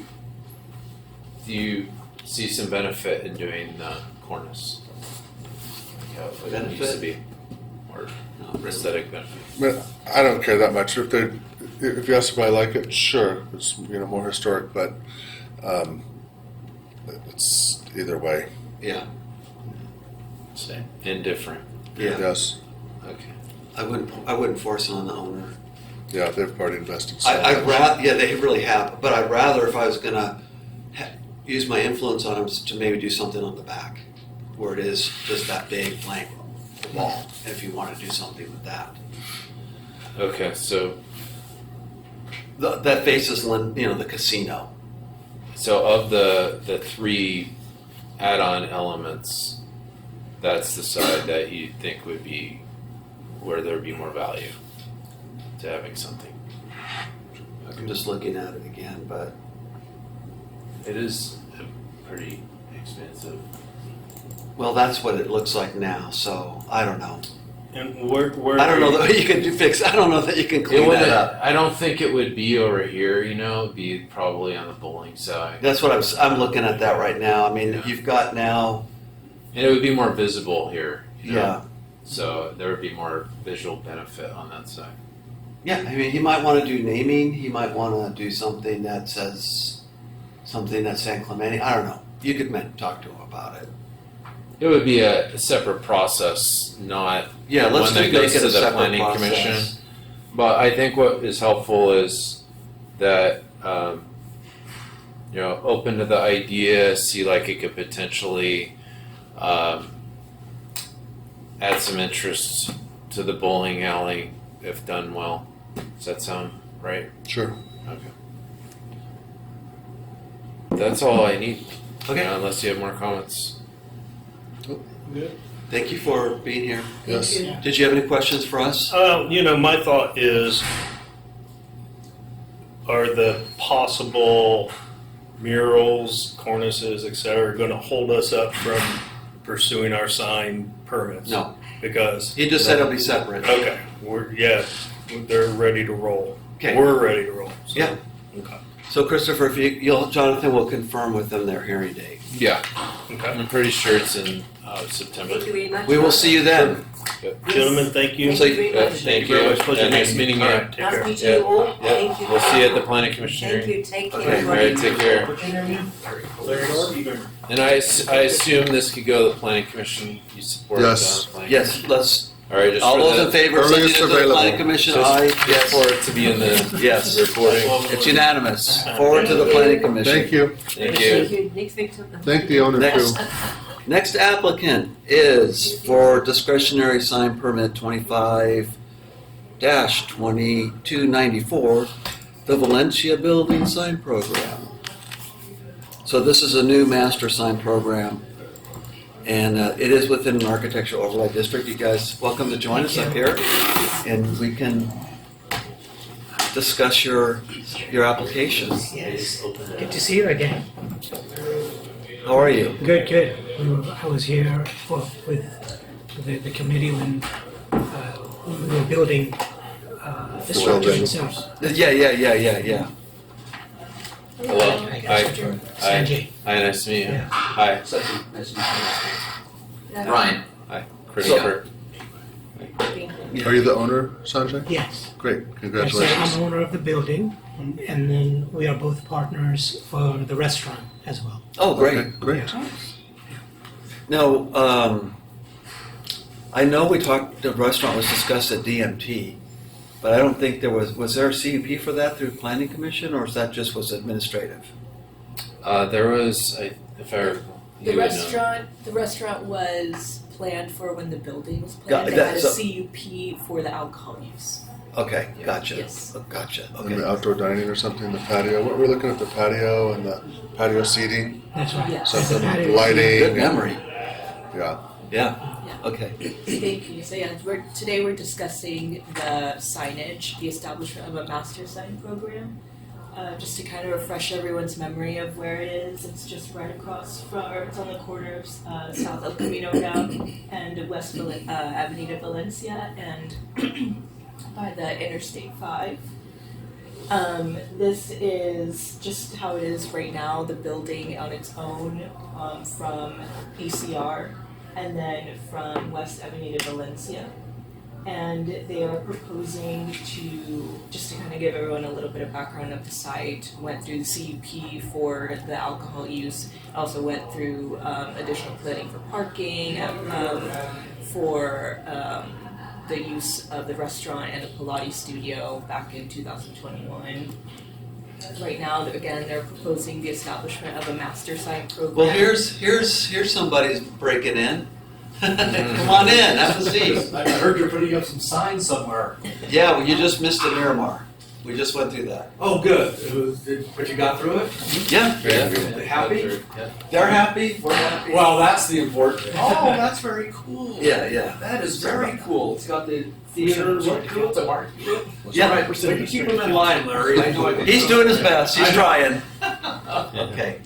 see some benefit in doing the cornice? Like how it used to be, or aesthetic benefit? But I don't care that much. If you ask if I like it, sure, it's more historic, but it's either way. Yeah. Same. Indifferent. Yeah. Yes. Okay. I wouldn't force it on the owner. Yeah, they've already invested so I'd much. rather, yeah, they really have, but I'd rather if I was gonna use my influence on them to maybe do something on the back, where it is just that big blank wall, if you want to do something with that. Okay, so That faces, the casino. of the three add-on elements, that's the side that you think would be where there would be more value to having something. I'm just looking at it again, but It is pretty expensive. well, that's what it looks like now. So I don't know. And where I don't know that you can fix. I don't know that you can clean that up. I don't think it would be over here. It'd be probably on the bowling side, That's what I'm looking at that right now. I mean, Yeah. you've got now. and it would be more visible here. Yeah. So there would be more visual benefit on that side. Yeah, I mean, he might want to do naming. He might want to do something that says something that's San Clemente. I don't know. You could talk to him about it. It would be a separate process, not Yeah, let's one that just goes make it to a the separate planning process. commission. But I think what is helpful is that open to the idea, see like it could potentially add some interest to the bowling alley if done well. Does that sound right? Sure. Okay. That's all I need. Okay. Unless you have more comments. Good. Thank you for being here. Yes. Did you have any questions for us? My thought is, are the possible murals, cornices, etc., going to hold us up from pursuing our sign permits? No. Because He just said it'll be separate. okay, they're ready to roll. Okay. We're ready to roll. So, Yeah. Okay. So Christopher, if Jonathan will confirm with them their hearing date. Yeah. Okay. I'm pretty sure it's in September. Thank you very much. We will see you then. Gentlemen, thank you. So- Thank you very much. Thank very you. much. Pleasure Nice meeting you. All right, take Nice care. to meet you all. Yeah. Thank you. We'll see you at the planning commission Thank hearing. you. Take care. Okay. All right, take care. Larry, And I assume this could go to the planning commission. You support Yes. the planning Yes, commission? let's, All right, just all for those the, in favor of sending it earliest to the available. planning commission, just, aye, just yes. for it to be in the Yes. recording. It's unanimous. Forward to the planning commission. Thank you. Thank you. Thank you. Next victim. Thank the owner Next. too. Next applicant is for discretionary sign permit 25-2294, the Valencia Building Sign Program. So this is a new master sign program, and it is within an architectural overlay district. You guys, welcome to join us up here, and we can discuss your application. Yes. Good to see you again. How are you? Good, good. I was here with the committee when we were building the structure building. itself. Yeah. Hello. Hi, Hi. Sanjay. Hi, nice to meet you. Yeah. Hi. Ryan. Hi. Christopher. Are you the owner, Sanjay? Yes. Great. Yes, Congratulations. I'm owner of the building, and then we are both partners for the restaurant as well. Oh, great. Okay, great. Now, I know the restaurant was discussed at DMT, but I don't think was there a CUP for that through planning commission, or was administrative? There was, if I recall, The you would know. restaurant was planned for when the building was Got- planned. They that- had a so- CUP for the alcohol use. Okay, gotcha. Yes. Gotcha. And the Okay. outdoor dining or something, the patio. We're looking at the patio and the patio seating, That's right. Yes. The something patio- lighting. Good memory. Yeah. Yeah. Yeah. Okay. Thank you. So yeah, today we're discussing the signage, the establishment of a master sign program. Just to kind of refresh everyone's memory of where it is, it's just right across from, or it's on the corner of south El Camino down and West Avenida Valencia and by the Interstate 5. This is just how it is right now, the building on its own from ECR and then from West Avenida Valencia. And they are proposing just to kind of give everyone a little bit of background of the site, went through the CUP for the alcohol use, also went through additional planning for parking, for the use of the restaurant and the Pilates studio back in 2021. Right now, again, they're proposing the establishment of a master sign program. Well, here's somebody's breaking in. Come on in, have a seat. I heard you're putting up some signs somewhere. Yeah, well, you just missed the Miramar. We just went through that. Oh, good. But you got through it? Yeah, Happy? they're happy, we're happy. Well, that's the important thing. Oh, that's very cool. Yeah. That is very cool. It's got the theater. What cool? It's a market. Yeah. Right, but you keep them in line, Larry. I know I can He's doing his best, he's trying. Yeah. Okay,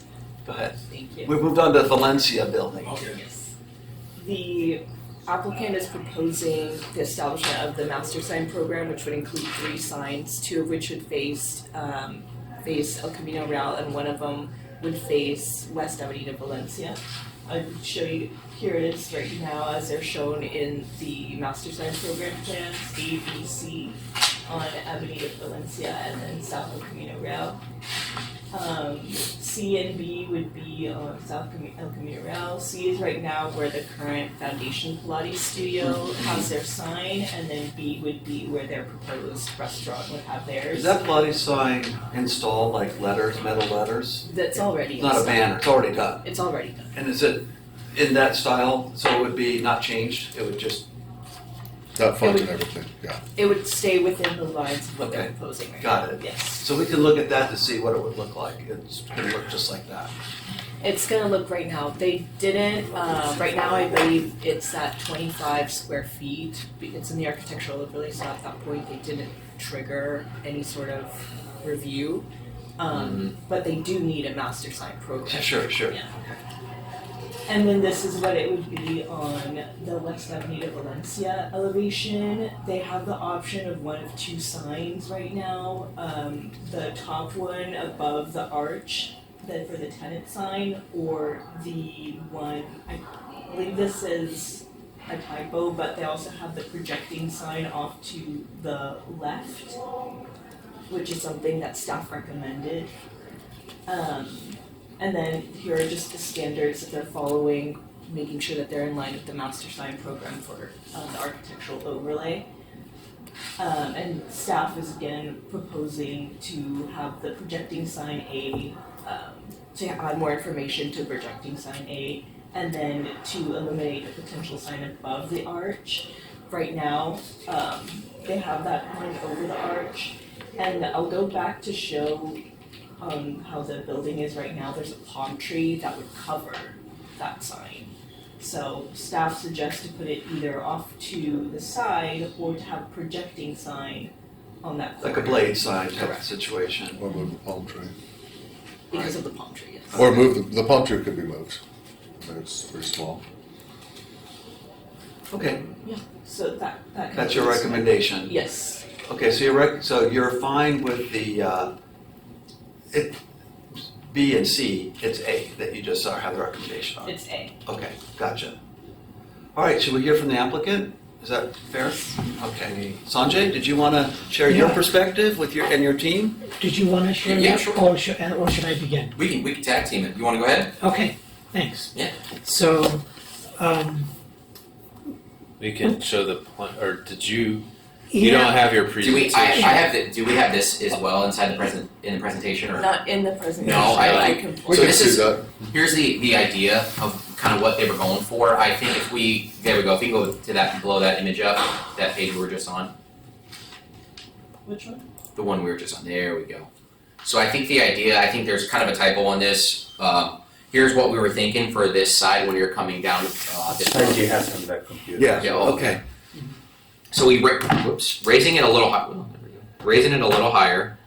go ahead. Thank you. We moved on to the Valencia building. Okay. Yes. The applicant is proposing the establishment of the master sign program, which would include 3 signs, 2 of which would face El Camino Real, and one of them would face West Avenida Valencia. I would show you, here it is right now as they're shown in the master sign program plans, A, B, C on Avenida Valencia and then South El Camino Real. C and B would be on South El Camino Real. C is right now where the current Foundation Pilates studio has their sign, and then B would be where their proposed restaurant would have theirs. Is that Pilates sign installed, like letters, metal letters? That's already It's not a installed. banner, it's already done. It's already done. And is it in that style, so it would be not changed, it would just, That font and everything, yeah. It would stay within the lines of what they're Okay. proposing right Got now. it. Yes. so we can look at that to see what it would look like. It's gonna look just like that. It's gonna look right now. They didn't, right now I believe it's at 25 square feet. It's in the architectural overlay, so at that point they didn't trigger any sort of review. But they do need a master sign program. Sure. Yeah. And then this is what it would be on the West Avenida Valencia elevation. They have the option of one of 2 signs right now. The top one above the arch, for the tenant sign, or the one, I believe this is a typo, but they also have the projecting sign off to the left, which is something that staff recommended. And then here are just the standards that they're following, making sure that they're in line with the master sign program for the architectural overlay. And staff is again proposing to have the projecting sign A, to add more information to projecting sign A, and then to eliminate a potential sign above the arch. Right now, they have that one over the arch, and I'll go back to show how the building is right now. There's a palm tree that would cover that sign. So staff suggests to put it either off to the side or to have a projecting sign on that corner. Like a blade sign type of Correct. situation. Or move the palm tree. Because of the palm tree, yes. Or move, the palm tree could be moved. I mean, it's pretty small. Okay, So that that's your recommendation. Yes. Okay, so you're fine with the, B and C, it's A that you just have the recommendation on? It's A. Okay, gotcha. All right, should we hear from the applicant? Is that fair? Okay. Sanjay, did you want to share your Yeah. perspective with your team? Did you want to share Yeah, that, sure. or should I begin? We can tag team it. You want to go ahead? Okay, thanks. Yeah. So, We can show the plan, or did you? You don't have your Do presentation. do we have this as well inside in the presentation or? Not in the presentation. No, I can We So can this see is- that. Here's the idea of kind of what they were going for. I think if there we go. If you go to that, blow that image up, that page we were just on, Which one? the one we were just on. There we go. So I think I think there's kind of a typo on this. Here's what we were thinking for this side when you're coming down. This Sanjay has on that computer. Yeah, Okay. So raising it a little higher,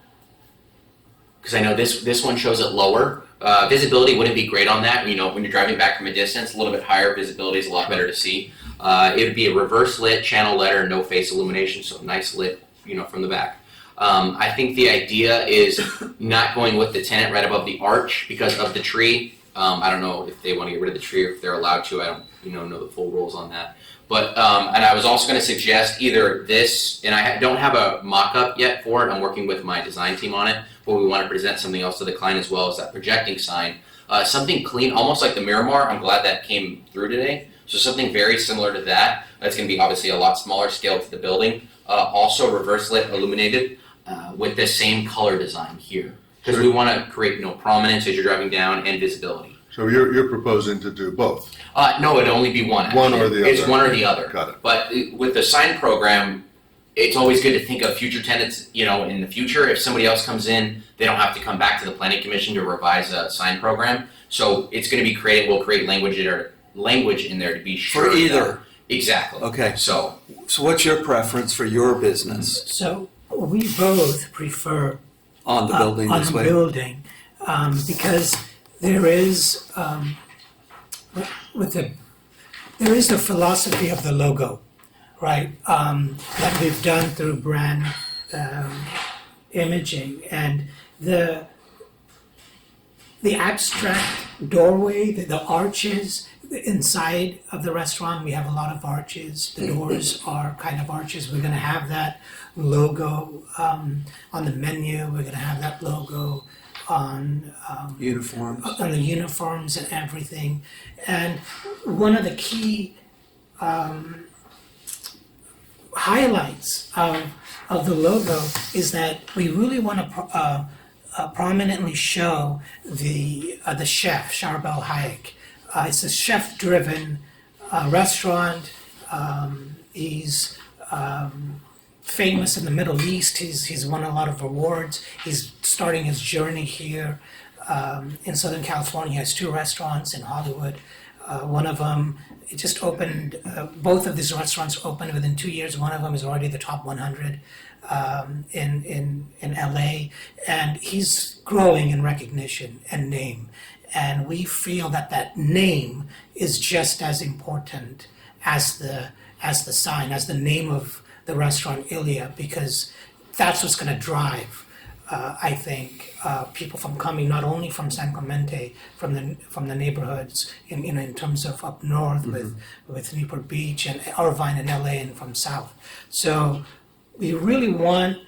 because I know this one shows it lower. Visibility wouldn't be great on that. You know, when you're driving back from a distance, a little bit higher visibility is a lot better to see. It would be a reverse lit channel letter, no face illumination, so nice lit, from the back. I think the idea is not going with the tenant right above the arch because of the tree. I don't know if they want to get rid of the tree or if they're allowed to. I don't, know the full rules on that. But, and I was also going to suggest either this, and I don't have a mock-up yet for it. I'm working with my design team on it, but we want to present something else to the client as well as that projecting sign. Something clean, almost like the Miramar. I'm glad that came through today. So something very similar to that. That's going to be obviously a lot smaller scale to the building. Also reverse lit illuminated with the same color design here. Because we want to create prominence as you're driving down and visibility. So you're proposing to do both? No, it'd only be one. Actually. One or the other? It's one or the other. Got it. But with the sign program, it's always good to think of future tenants, in the future. If somebody else comes in, they don't have to come back to the planning commission to revise a sign program. So it's going to be created, we'll create language in there to be sure. For either. Exactly. Okay. So what's your preference for your business So we both prefer on the building on this the way? building because there is there is the philosophy of the logo, right? That we've done through brand imaging, and the abstract doorway, the arches inside of the restaurant. We have a lot of arches. The doors are kind of arches. We're going to have that logo on the menu. We're going to have that logo on Uniforms. on the uniforms and everything. And one of the key highlights of the logo is that we really want to prominently show the chef, Charbel Hayek. It's a chef-driven restaurant. He's famous in the Middle East. He's won a lot of awards. He's starting his journey here in Southern California. He has 2 restaurants in Hollywood. One of them, it just opened, both of these restaurants opened within 2 years. One of them is already the top 100 in LA. And he's growing in recognition and name. And we feel that name is just as important as the sign, as the name of the restaurant Ilya, because that's what's going to drive, I think, people from coming not only from San Clemente, from the neighborhoods in terms of up north with Newport Beach and Irvine and LA, and from south. So we really want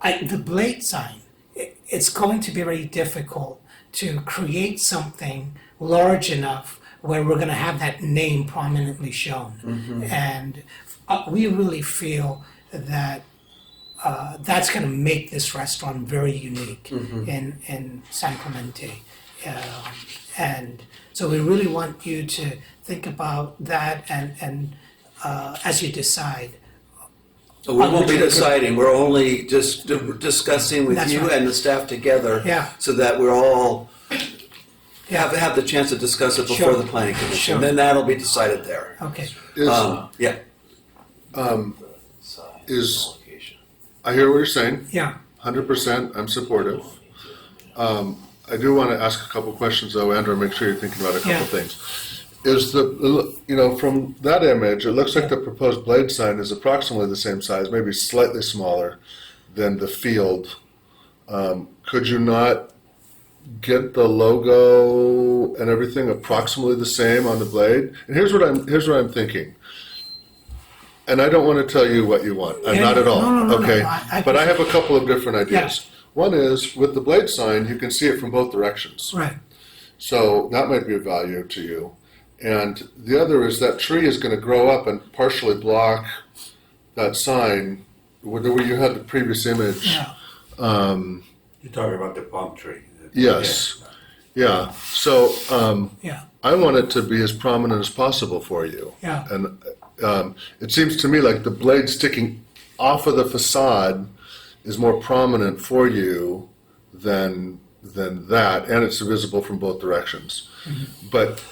the blade sign. It's going to be very difficult to create something large enough where we're going to have that name prominently shown. Mm-hmm. And we really feel that that's going to make this restaurant very unique in San Clemente. And so we really want you to think about that and as you decide. We won't be deciding, we're only just discussing with That's you right. and the staff together. Yeah. So that we're all have the chance to discuss it before Sure. the planning commission. Sure. Then that'll be decided there. Okay. Yeah. I hear what you're saying, Yeah. 100%, I'm supportive. I do want to ask a couple questions though, Andrew, make sure you're thinking about a couple Yeah. things. Is from that image, it looks like the proposed blade sign is approximately the same size, maybe slightly smaller than the field. Could you not get the logo and everything approximately the same on the blade? And here's what I'm thinking. And I don't want to tell you what you want. I'm Yeah, not at all. no, Okay. I But I have a couple of different ideas. One is with the blade sign, you can see it from both directions. Right. So that might be of value to you. And the other is that tree is going to grow up and partially block that sign where you had the previous image. Yeah. You're talking about the palm tree. Yes. Yeah. So Yeah. I want it to be as prominent as possible for you. Yeah. And it seems to me like the blade sticking off of the facade is more prominent for you than that, and it's visible from both directions. But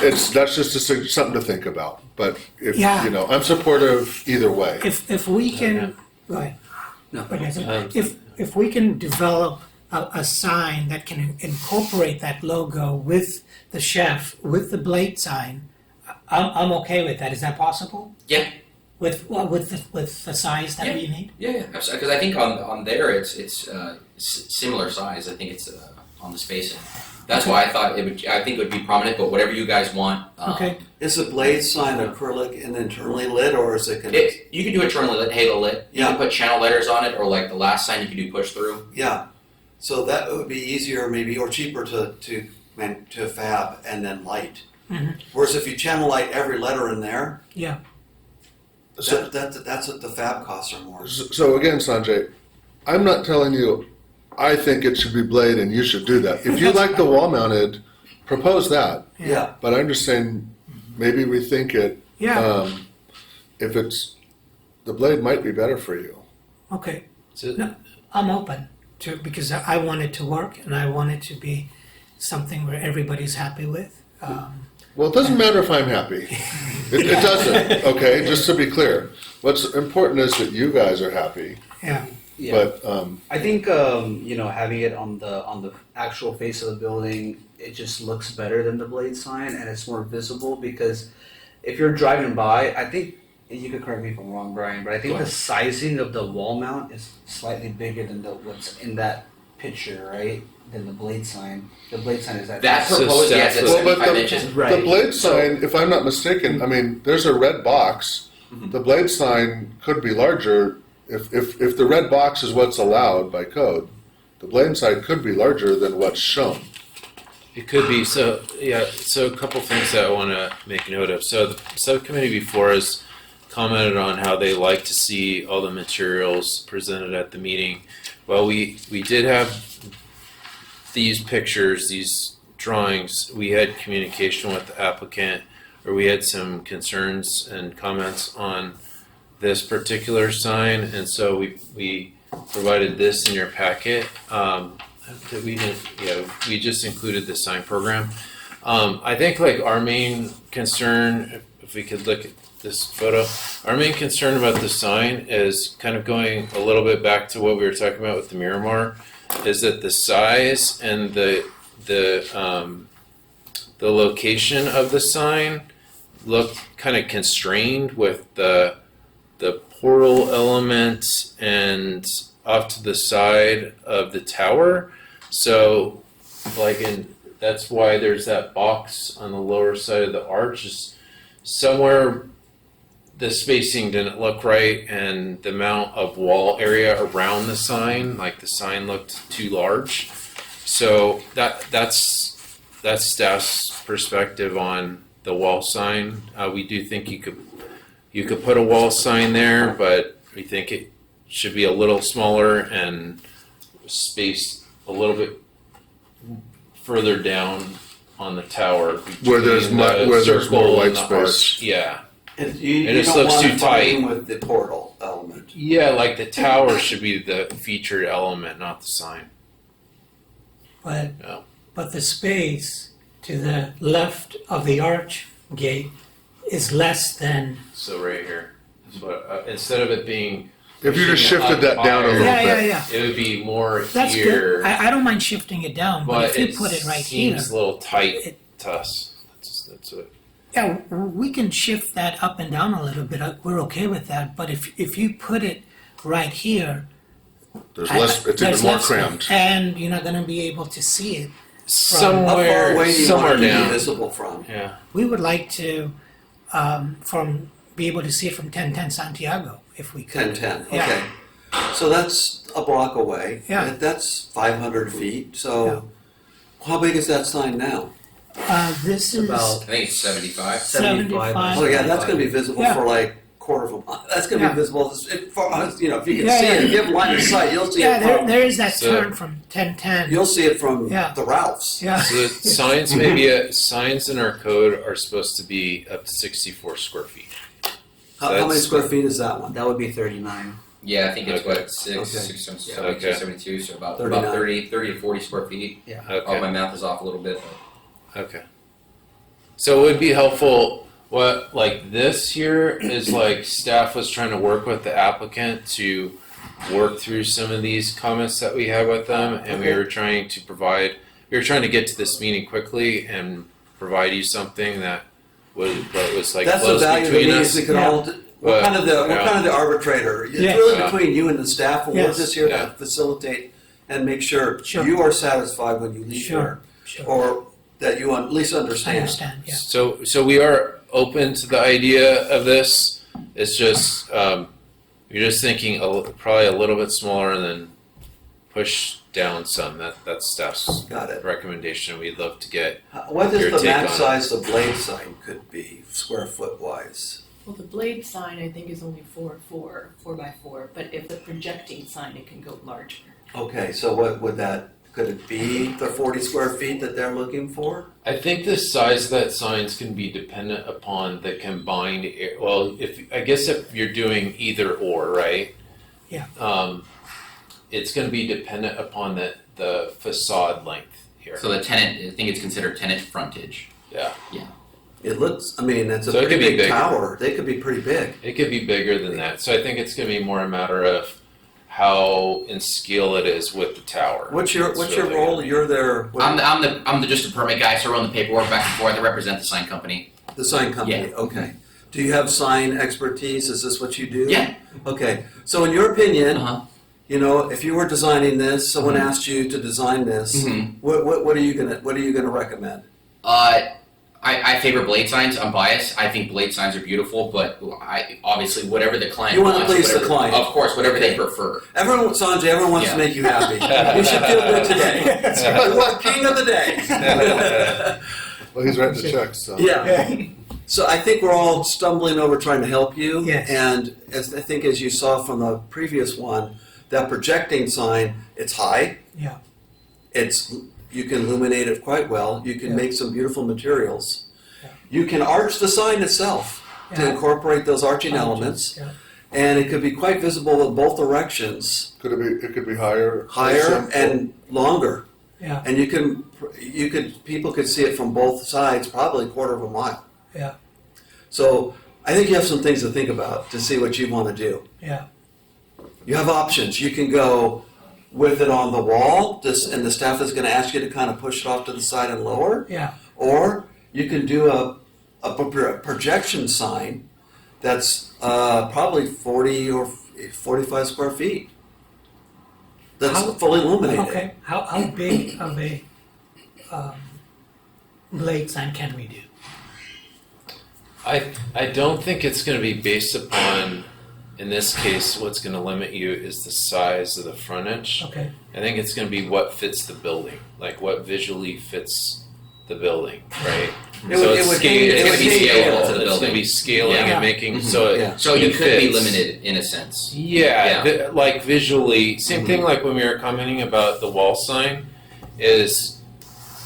that's just something to think about. But if Yeah. I'm supportive either way. If we can, go ahead. No. Okay, so if we can develop a sign that can incorporate that logo with the chef, with the blade sign, I'm okay with that. Is that possible? Yeah. With the size that we need? Yeah, absolutely. Because I think on there it's similar size. I think it's on the spacing. That's why I thought I think it would be prominent. But whatever you guys want. Okay. Is the blade sign acrylic and internally lit, or is it going to? You can do internally lit, halo lit. You can put channel letters on it, or like the last sign you can do push through. Yeah. So that would be easier, maybe, or cheaper to fab and then light. Whereas if you channel light every letter in there, Yeah. So, that's what the fab costs are more. so again, Sanjay, I'm not telling you I think it should be blade and you should do that. If you like the wall mounted, propose that. Yeah. But I'm just saying, maybe rethink it. Yeah. If it's, the blade might be better for you. Okay. So, No, I'm open to, because I want it to work and I want it to be something where everybody's happy with. Well, it doesn't matter if I'm happy. It doesn't, okay, just to be clear. What's important is that you guys are happy, Yeah. Yeah. but, I think having it on the actual face of the building, it just looks better than the blade sign, and it's more visible because if you're driving by, I think you could correct me if I'm wrong, Brian, but I think the sizing of the wall mount is slightly bigger than what's in that picture, right? Than the blade sign. The blade sign is that. That So proposed, Steph yes, it's was- Well, but 75 inches. the blade sign, if I'm not mistaken, I mean, there's a red box. The blade sign could be larger. If the red box is what's allowed by code, the blade sign could be larger than what's shown. it could be. So a couple things that I want to make note of. So the subcommittee before us commented on how they like to see all the materials presented at the meeting. Well, we did have these pictures, these drawings. We had communication with the applicant, or we had some concerns and comments on this particular sign, and so we provided this in your packet. We just included the sign program. I think like our main concern, if we could look at this photo, our main concern about the sign is kind of going a little bit back to what we were talking about with the Miramar, is that the size and the location of the sign look kind of constrained with the portal element and off to the side of the tower. So that's why there's that box on the lower side of the arch. Is somewhere the spacing didn't look right, and the amount of wall area around the sign, like the sign looked too large. So that's staff's perspective on the wall sign. We do think you could put a wall sign there, but we think it should be a little smaller and spaced a little bit further down on the tower. Where there's between not- the where there's circle more white and the space. arch. Yeah. And you It just don't looks want too to fight tight. with the portal element. Yeah, like the tower should be the featured element, not the sign. But Yeah. but the space to the left of the arch gate is less than. So right here. Is what, instead of it being, If you just pushing it shifted up that down a higher, little Yeah, bit. yeah, yeah. it would be more That's here. good. I don't mind shifting it down, but if you put it right here, seems a little tight it- to us. That's what. yeah, we can shift that up and down a little bit. We're okay with that. But if you put it right here, There's less, it's even there's more less- crammed. and you're not going to be able to see it. How far Somewhere, away do you somewhere want it to be down. visible from? Yeah. We would like to be able to see it from 1010 Santiago if we could. 1010, Yeah. okay. So that's a block away. Yeah. That's 500 feet. So how big is that sign now? This is About I think it's 75. 75. Oh yeah, that's going to be visible Yeah. for like quarter of a mile. That's going to Yeah. be visible for us. You know, if you can Yeah, see yeah. it, if you have line of sight, you'll see yeah. it There, from. there is that So- turn from 1010. You'll see it from Yeah. the Ralphs. Yeah. So the signs signs in our code are supposed to be up to 64 square feet. How many That's- square feet is that one? That would be 39. Yeah, I think it's Okay. what, 6, Okay. 72, Okay. 72, so about 39. 30 to 40 square feet. Oh, Okay. my math is off a little bit. Okay. So it would be helpful, what, like this here is like staff was trying to work with the applicant to work through some of these comments that we had with them, and we Okay. were trying to get to this meeting quickly and provide you something that was like That's the close value of the between meetings. us. We can Yeah. all. We're But, kind of the yeah. arbitrator. It's Yes. really Yeah. between you and the staff. We're Yes. just here Yeah. to facilitate and make sure Sure. you are satisfied when you leave Sure. here, Sure. or that you at least I understand. understand. Yeah. So we are open to the idea of this. It's just you're just thinking probably a little bit smaller than push down some. That's staff's Got it. recommendation. We'd love to get. What is Your the take max on it. size the blade sign could be, square foot wise? Well, the blade sign I think is only 4 by 4, but if the projecting sign, it can go larger. Okay, so what would that, could it be the 40 square feet that they're looking for? I think the size of that signs can be dependent upon the combined. Well, if you're doing either or, right? Yeah. It's going to be dependent upon the facade length here. So the tenant, I think it's considered tenant frontage. Yeah. It looks, I mean, it's a So it pretty could be big bigger. tower. They could be pretty big. It could be bigger than that. So I think it's going to be more a matter of how in scale it is with the tower. What's your It's your really role? gonna- You're there. I'm the just a permit guy, so I run the paperwork back and forth. I represent the sign company. The sign company. Okay. Do you have sign expertise? Is this what you do? Yeah. Okay. So in your opinion, Uh-huh. you know, if you were designing this, someone Mhm. asked you to design this, Mhm. what are you gonna recommend? I favor blade signs. I'm biased. I think blade signs are beautiful, but I obviously whatever the client You wanna wants, please the whatever- client. Of course, whatever they Okay. prefer. Everyone, Sanjay, everyone wants to Yeah. make you happy. You should feel good today. But what king of the day? Well, he's writing the checks, so. Yeah. So I think we're all stumbling over trying to help you. Yes. And I think as you saw from the previous one, that projecting sign, it's high. Yeah. You can illuminate it quite well. You can Yeah. make some beautiful materials. Yeah. You can arch the sign itself to Yeah. incorporate those arching elements. Yeah. And it could be quite visible in both directions, It could be higher. higher and longer. Yeah. And people could see it from both sides, probably a quarter of a mile. Yeah. So I think you have some things to think about to see what you want to do. Yeah. You have options. You can go with it on the wall, and the staff is going to ask you to kind of push it off to the side and lower. Yeah. Or you can do a projection sign that's probably 40 or 45 square feet. That's How- fully illuminated. Okay. How big of a blade sign can we do? I don't think it's going to be based upon, in this case, what's going to limit you is the size of the frontage. Okay. I think it's going to be what fits the building, like what visually fits the building, right? It would- it would be- it would be scalable. scalable to the It's going building. to be scaling Yeah. and making Mhm. so it, Yeah. So you it could be fits. limited in a sense. Yeah, Yeah. like visually, same thing like when we were commenting about the wall sign, is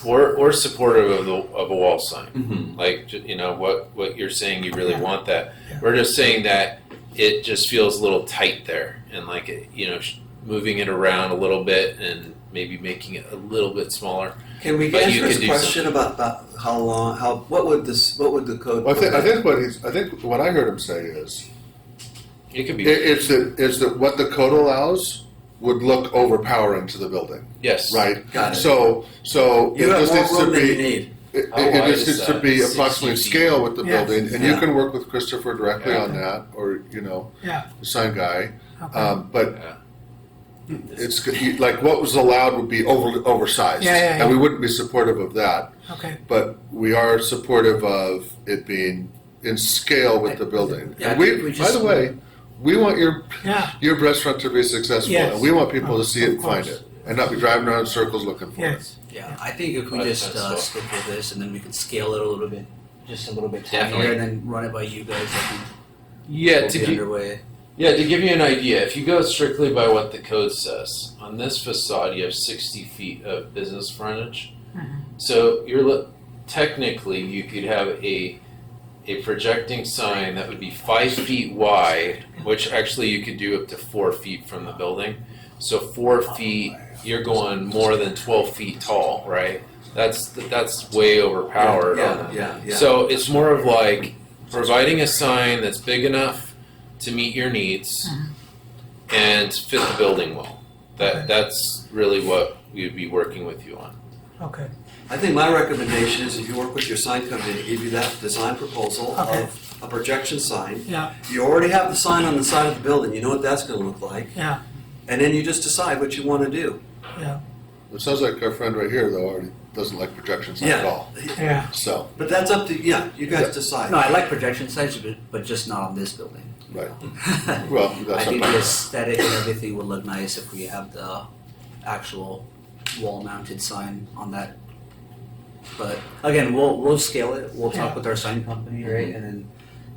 we're supportive of a wall sign. Mm-hmm. Like, you know, what you're saying, you really Yeah. want that. Yeah. We're just saying that it just feels a little tight there, and like it, you know, moving it around a little bit and maybe making it a little bit smaller. Can we But you answer could this do question about how long? What would the code? Well, I prevent? think what I heard him say is, It could be is that what the code allows would look overpowering to the building, yes, right? Got it. So You it have just more needs to room than you be, need. it How wide just is needs to that? be 60 approximately feet. scale with the Yeah. building, and Yeah. you can work with Christopher directly Yeah. on that, or, you know, Yeah. the sign guy. Okay. But Yeah. it's like what was allowed would be oversized, Yeah, yeah, yeah. and we wouldn't be supportive of that. Okay. But we are supportive of it being in scale with the building. Yeah, And I think we by just- the way, we want your Yeah. restaurant to be successful, Yes. and we want people to see it Of and find course. it, and not be driving around in circles looking for it. Yes. Yeah, I think if we That just sounds cool. stick with this and then we can scale it a little bit, just a little bit tinier, Definitely. and then run it by you guys. I think Yeah, we'll to be give underway. Yeah, to give you an idea, if you go strictly by what the code says, on this facade you have 60 feet of business frontage. So technically you could have a projecting sign that would be 5 feet wide, which actually you could do up to 4 feet from the building. So 4 feet, you're going more than 12 feet tall, right? That's way overpowered. Yeah. So it's more of like providing a sign that's big enough to meet your needs and fit the building well. That's really what we would be working with you on. Okay. I think my recommendation is if you work with your sign company to give you that design proposal Okay. of a projection sign. Yeah. You already have the sign on the side of the building. You know what that's going to look like. Yeah. And then you just decide what you want to do. Yeah. It sounds like our friend right here, though, already doesn't like projections at all. Yeah. So, But that's up to, you guys decide. No, I like projection sites, but just not on this building. right. Well, I that's think up the to aesthetic and everything will look nice if we have the actual wall-mounted sign on that. But again, we'll scale it. We'll talk Yeah. with our sign company, right, and then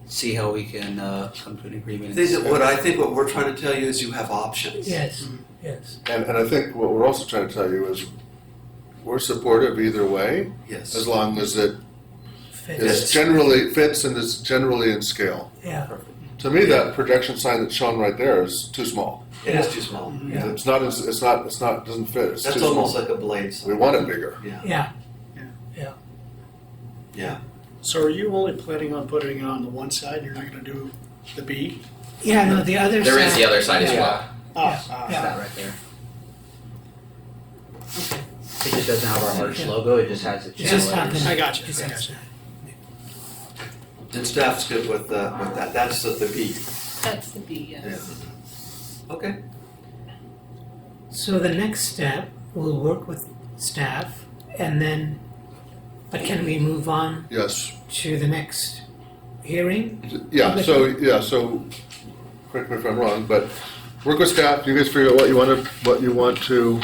see how we can come to an agreement. I think what we're trying to tell you is you have options. Yes, yes. And I think what we're also trying to tell you is we're supportive either way, Yes. as long as it Fits. is generally fits and is generally in scale. Yeah, To me, that projection sign that's shown right there is too small. It is too small. Yeah. It's not. Doesn't fit. It's That's too almost small. like a blade sign. We want it bigger. yeah. Yeah. So are you only planning on putting it on the one side? You're not gonna do the B? Yeah, no, the other side. There is the other side as Yeah. well. Yeah. That right there. It just doesn't have our arch logo. It just has the It channel just letters. happened. I got you. Just I got has you. And staff's good with that. That's the B. That's the B, yes. Okay. So the next step, we'll work with staff and then, but can we move on Yes. to the next hearing? Yeah. So correct me if I'm wrong, but work with staff. You guys figure out what you want to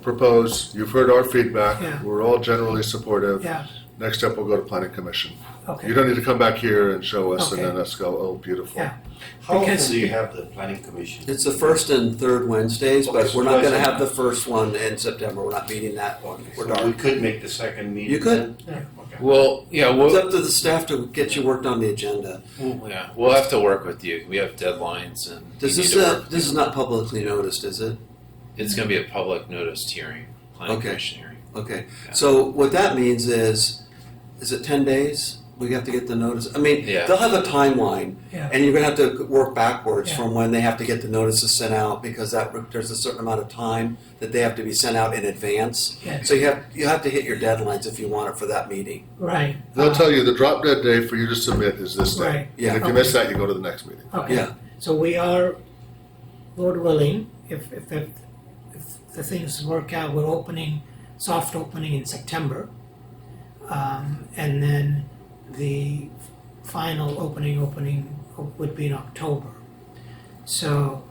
propose. You've heard our feedback. Yeah. We're all generally supportive. Yeah, Next step, we'll go to planning commission. okay. You don't need to come back here and show us Okay. and then us go, oh, beautiful. Yeah. How often Because- do you have the planning commission? It's the first and third Wednesdays, Okay, but so we're not twice gonna a have the month. first one in September. We're not meeting that one. We're So we dark. could make the second meeting. You could. then? Okay. Well, yeah, It's up to the staff to get you worked on the agenda. we'll have to work with you. We have deadlines and This we is need to work. this is not publicly noticed, is it? It's going to be a public noticed hearing, planning Okay. commission hearing. Okay. Yeah. So what that means is it 10 days? We have to get the notice. I mean, Yeah. they'll have a timeline, Yeah. and you're gonna have to work backwards Yeah. from when they have to get the notices sent out because there's a certain amount of time that they have to be sent out in advance. Yeah. So you have to hit your deadlines if you want it for that meeting. Right. They'll tell you the drop dead day for you to submit is this day. Right. Yeah. And if you miss that, you go to the next meeting. Okay. Yeah. So we are, Lord willing, if the things work out, we're opening, soft opening in September. And then the final opening would be in October. So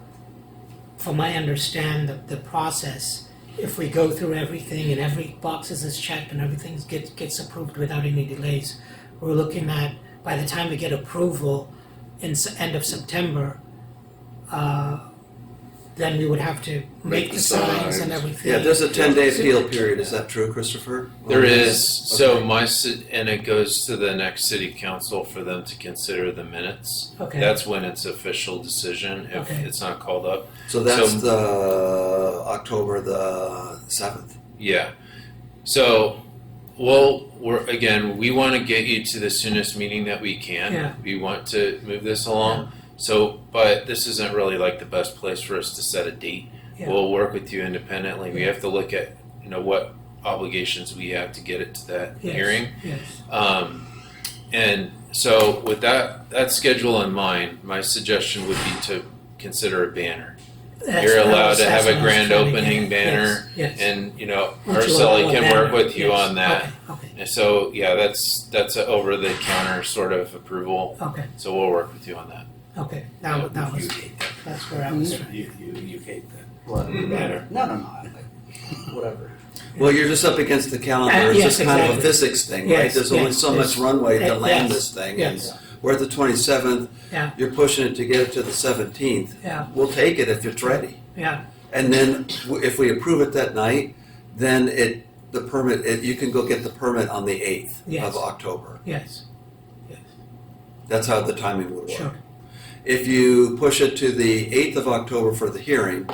from I understand the process, if we go through everything and every boxes is checked and everything gets approved without any delays, we're looking at, by the time we get approval in end of September, then we would have to make the signs and everything. Yeah, there's a 10-day appeal period. Is that true, Christopher? There is. So Okay. and it goes to the next city council for them to consider the minutes. Okay. That's when it's official decision if Okay. it's not called up. So that's So- the October the 7th. Yeah. So, we want to get you to the soonest meeting that we can. Yeah. We want to move this along. So, but this isn't really like the best place for us to set a date. Yeah. We'll work with you independently. We have to look at, what obligations we have to get it to that Yes, hearing. Yes. And so with that schedule in mind, my suggestion would be to consider a banner. You're allowed to have a grand opening banner, Yes. and Would you Araceli allow a can banner? work with you Yes. on that. Okay. And so yeah, that's an over the counter sort of approval. Okay. So we'll work with you on that. Okay. That was You hate that. that's where I was trying. You hate that. What? Banner. No. Like, whatever. Well, you're just up against the calendar. It's Yes, just kind of a exactly. physics thing, right? Yes, There's only yes, so much yes. runway to Yes, land this thing. yes. And we're at the 27th. Yeah. You're pushing it to get it to the 17th. Yeah. We'll take it if it's ready. Yeah. And then if we approve it that night, then you can go get the permit on the 8th Yes. of October. Yes. That's how the timing would work. Sure. If you push it to the 8th of October for the hearing,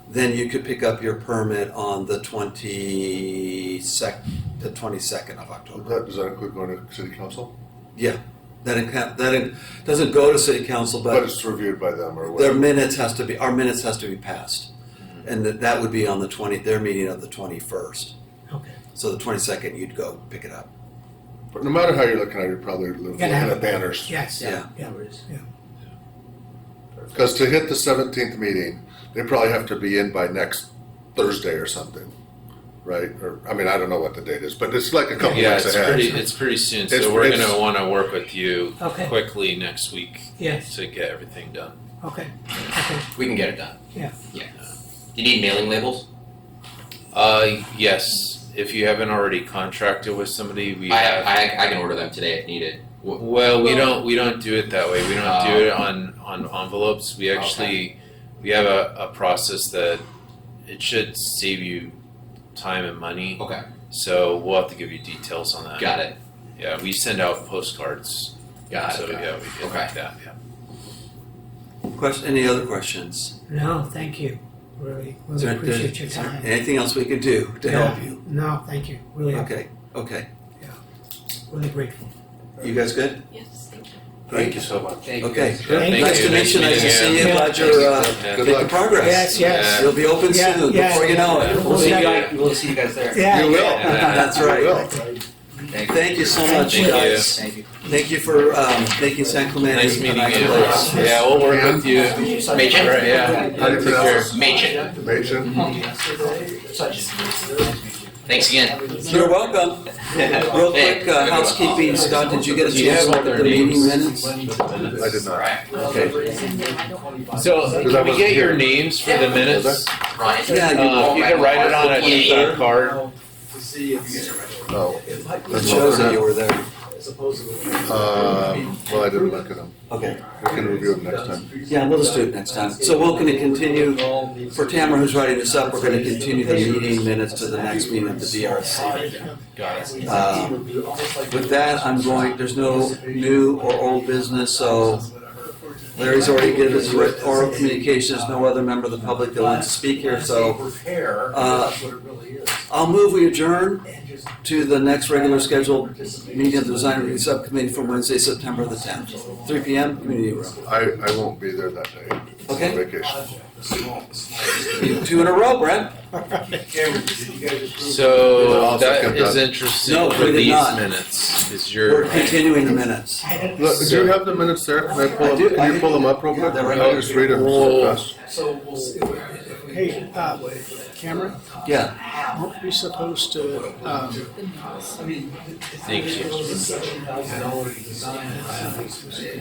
then you could pick up your permit on the 22nd of October. Does that include going to city council? Yeah, that doesn't go to city council, But but it's reviewed by them or our whatever. minutes has to be passed. And that would be on their meeting of the 21st. Okay. So the 22nd, you'd go pick it up. But no matter how you're looking at it, you're probably looking Gotta have at a banners. Yes. Yeah. Yeah. No worries. Because to hit the 17th meeting, they probably have to be in by next Thursday or something, right? Or I don't know what the date is, but it's like a couple Yeah, weeks it's ahead. pretty soon. It's- So we're it's- gonna want to work with you Okay. quickly next week Yes. to get everything done. Okay. Okay. We can get it done. Yeah. Yeah. Do you need mailing labels? Yes, if you haven't already contracted with somebody, we I have. I can order them today if needed. Well, we don't do it that way. We don't do it on envelopes. We actually, we have a process that it should save you time and money. Okay. So we'll have to give you details on that. Got it. Yeah, we send out postcards. Got So it. yeah, we get like that. Yeah. Any other questions? No, thank you. Really Is there- appreciate your is there time. anything else we can do to help you? No, thank you. Really, Okay. really grateful. You guys good? Yes, thank you. Thank you so much. Okay. Thank Nice you. to meet you. Nice to see you. Yeah. Glad you're Yeah. Good making luck. progress. Yes, yes. You'll be open Yeah, soon. yeah. Before you know it. We'll see you guys. We'll see you guys there. Yeah. You will. Yeah. That's You right. will. Thank you so much, Thank you. guys. Thank you. Thank you for making San Clemente Nice a meeting nice you. place. Yeah, we'll work with you. Machen? Right, yeah. How do you Take care. pronounce Machen. it? Machen? Thanks again. You're welcome. Real quick, housekeeping, Scott, did you get a Do you chance have to all look at their the meeting names? minutes? I did not. Okay. So can we get your names for the minutes? Ryan. Yeah, You can write it on a card. No. It shows that you were there. Well, I didn't look at them. Okay. We can review them next time. Yeah, we'll just do it next time. So we're going to continue, for Tamara who's writing this up, we're going to continue the meeting minutes to the next meeting of the DRC. Got it. With that, there's no new or old business, so Larry's already given his oral communications, no other member of the public that wants to speak here, so I'll move we adjourn to the next regular scheduled meeting of the Design Review Subcommittee for Wednesday, September the 10th, 3 p.m., community room. I won't be there that day. Okay. On vacation. 2 in a row, Brent. So that is interesting No, for we did these not. minutes. Is We're your continuing the minutes. Look, do you have the minutes there? Can I pull I them? do. Can you pull them up real quick? They're right I'll here. just read them Whoa. fast. Hey, Cameron, Yeah. aren't we supposed to, thank you.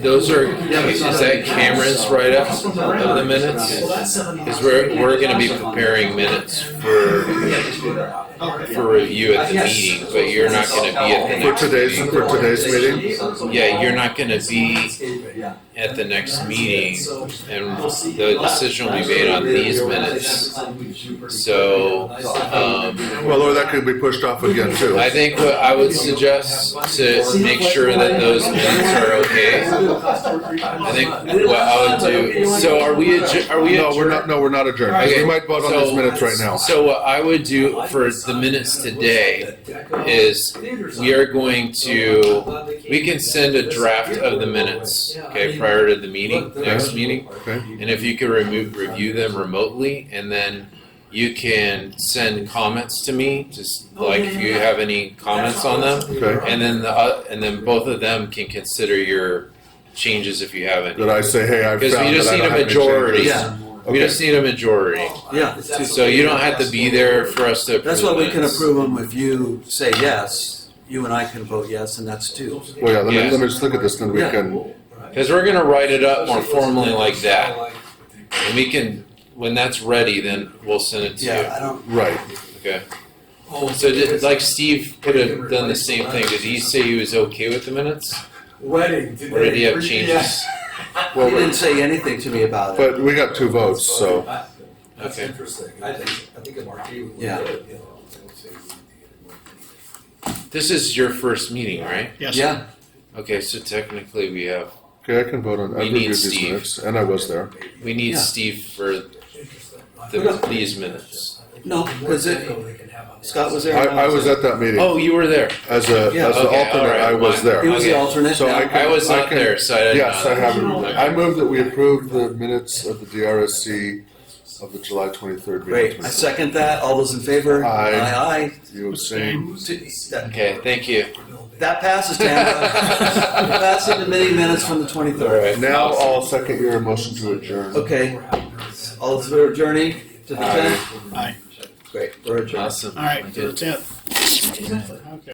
Those are is that Cameron's write up of the minutes? Because we're going to be preparing minutes for review at the meeting, but you're not going to be at the For next today's meeting. meeting? Yeah, you're not going to be at the next meeting, and the decision will be made on these minutes. So, Well, or that could be pushed off again too. I think what I would suggest to make sure that those minutes are okay. I think what I would do. So, are we? No, we're not. No, we're not adjourned. Okay, We might vote on these minutes right now. So what I would do for the minutes today is we are going to, we can send a draft of the minutes, okay, prior to the meeting, next meeting. Okay. And if you could review them remotely, and then you can send comments to me, just like if you have any comments on them. Okay. And then and then both of them can consider your changes if you have any. Did I say, hey, I Because found we just that I need don't a have any majority. changes? Yeah. We just need a majority. Yeah. So you don't have to be there for us to approve. That's why we can minutes. approve them if you say yes. You and I can vote yes, and that's 2. Well, yeah, let Yeah. me just look at this, then we Yeah. can, Because we're gonna write it up more formally like that. And we can, when that's ready, then we'll send it to Yeah, I don't. right. you. Okay. So like Steve could have done the same thing. Did he say he was okay with the minutes? Or did he have changes? Well, he didn't say anything to me about it. But we got 2 votes, so. Okay. Yeah. This is your first meeting, right? yes? Yeah. Okay, so technically we have, Okay, I can vote on, We I need reviewed these Steve. minutes, and I was there. we need Yeah. Steve for these minutes. No, because Scott was there. I was at that meeting. Oh, you were there. As Yeah. the Okay, alternate, all right, I was fine. there. He was the Okay. alternate. So now. I was not can- there, so I didn't Yes, know. I have. Okay. I move that we approve the minutes of the DRSC of the July 23rd meeting. Great. I second that. All those in favor? Aye. Aye. You abstain? That, Okay, thank you. that passes, Tamara. Passing the meeting minutes from the 23rd. All right. Now I'll second your motion to adjourn. Okay. All those who are adjourning to the Aye. 10th? Aye. Great. We're adjourned. Awesome. All right, Good. to the 10th. Okay.